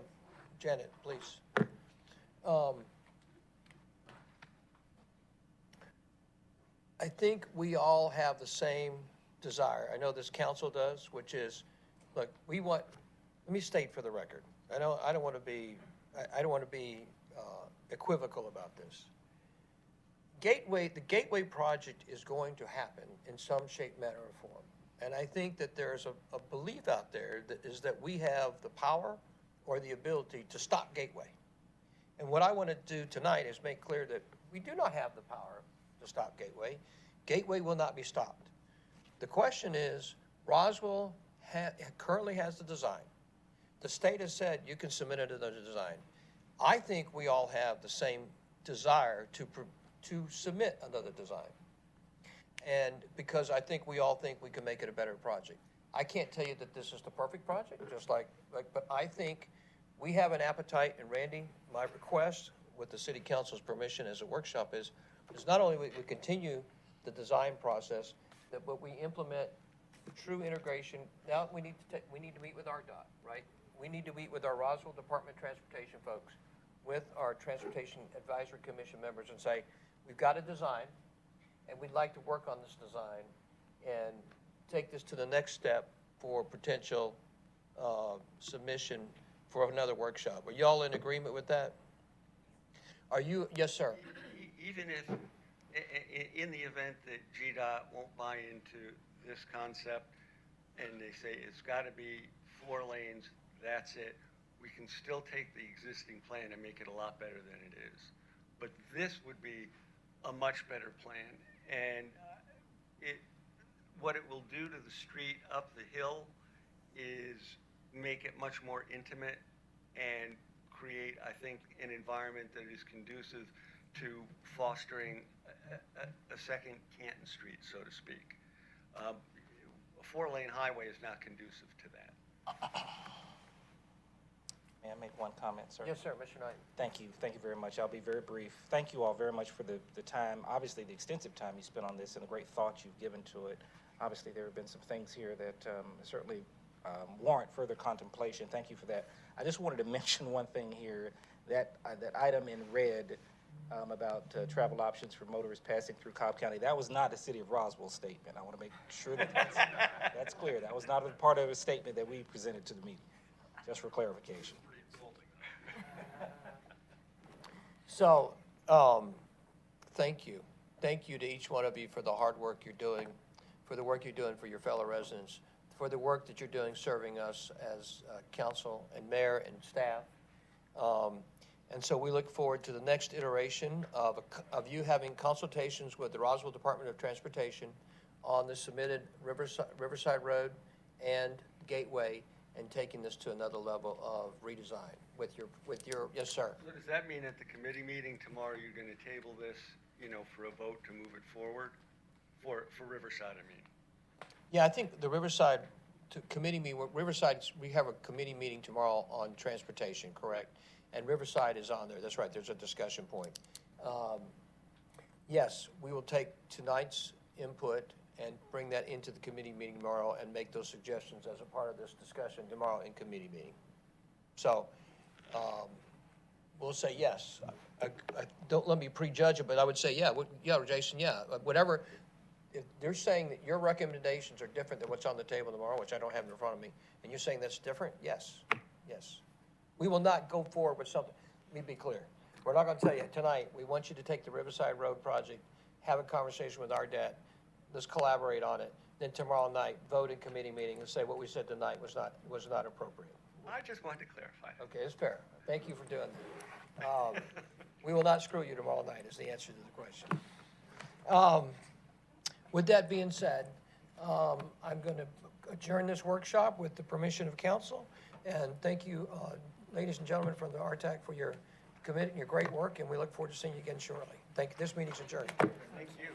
Janet, please. I think we all have the same desire. I know this council does, which is, look, let me state for the record. I don't want to be equivocal about this. The Gateway project is going to happen in some shape, manner, or form. And I think that there's a belief out there that we have the power or the ability to stop Gateway. And what I want to do tonight is make clear that we do not have the power to stop Gateway. Gateway will not be stopped. The question is, Roswell currently has the design. The state has said you can submit it to the design. I think we all have the same desire to submit another design. And because I think we all think we can make it a better project. I can't tell you that this is the perfect project, but I think we have an appetite, and Randy, my request with the city council's permission as a workshop is not only we continue the design process, but we implement true integration. Now we need to meet with RDOT, right? We need to meet with our Roswell Department of Transportation folks, with our Transportation Advisory Commission members, and say, we've got a design, and we'd like to work on this design and take this to the next step for potential submission for another workshop. Are you all in agreement with that? Are you? Yes, sir. Even if, in the event that GDOT won't buy into this concept and they say it's got to be 4 lanes, that's it, we can still take the existing plan and make it a lot better than it is. But this would be a much better plan. And what it will do to the street up the hill is make it much more intimate and create, I think, an environment that is conducive to fostering a second Canton Street, so to speak. A 4-lane highway is not conducive to that. May I make one comment, sir? Yes, sir, Mr. Knight. Thank you very much. I'll be very brief. Thank you all very much for the time, obviously the extensive time you spent on this and the great thought you've given to it. Obviously, there have been some things here that certainly warrant further contemplation. Thank you for that. I just wanted to mention one thing here, that item in red about travel options for motorists passing through Cobb County. That was not a City of Roswell statement. I want to make sure that that's clear. That was not a part of a statement that we presented to the meeting, just for clarification. So, thank you. Thank you to each one of you for the hard work you're doing, for the work you're doing for your fellow residents, for the work that you're doing serving us as council and mayor and staff. And so we look forward to the next iteration of you having consultations with the Roswell Department of Transportation on the submitted Riverside Road and Gateway, and taking this to another level of redesign with your, yes, sir. So does that mean at the committee meeting tomorrow, you're going to table this, for a vote to move it forward? for Riverside, I mean. Yeah, I think the Riverside committee meeting, Riverside, we have a committee meeting tomorrow on transportation, correct? And Riverside is on there, that's right, there's a discussion point. Yes, we will take tonight's input and bring that into the committee meeting tomorrow and make those suggestions as a part of this discussion tomorrow in committee meeting. So, we'll say yes. Don't let me prejudge it, but I would say, yeah, Jason, yeah, whatever. If they're saying that your recommendations are different than what's on the table tomorrow, which I don't have in front of me, and you're saying that's different, yes, yes. We will not go forward with something, let me be clear. We're not gonna tell you tonight, we want you to take the Riverside Road project, have a conversation with our debt, let's collaborate on it. Then tomorrow night, vote in committee meeting and say what we said tonight was not appropriate. I just wanted to clarify. Okay, it's fair. Thank you for doing that. We will not screw you tomorrow night is the answer to the question. With that being said, I'm going to adjourn this workshop with the permission of council. And thank you, ladies and gentlemen from the RTAC for your commitment and your great work, and we look forward to seeing you again shortly. Thank you. This meeting's adjourned. Thank you.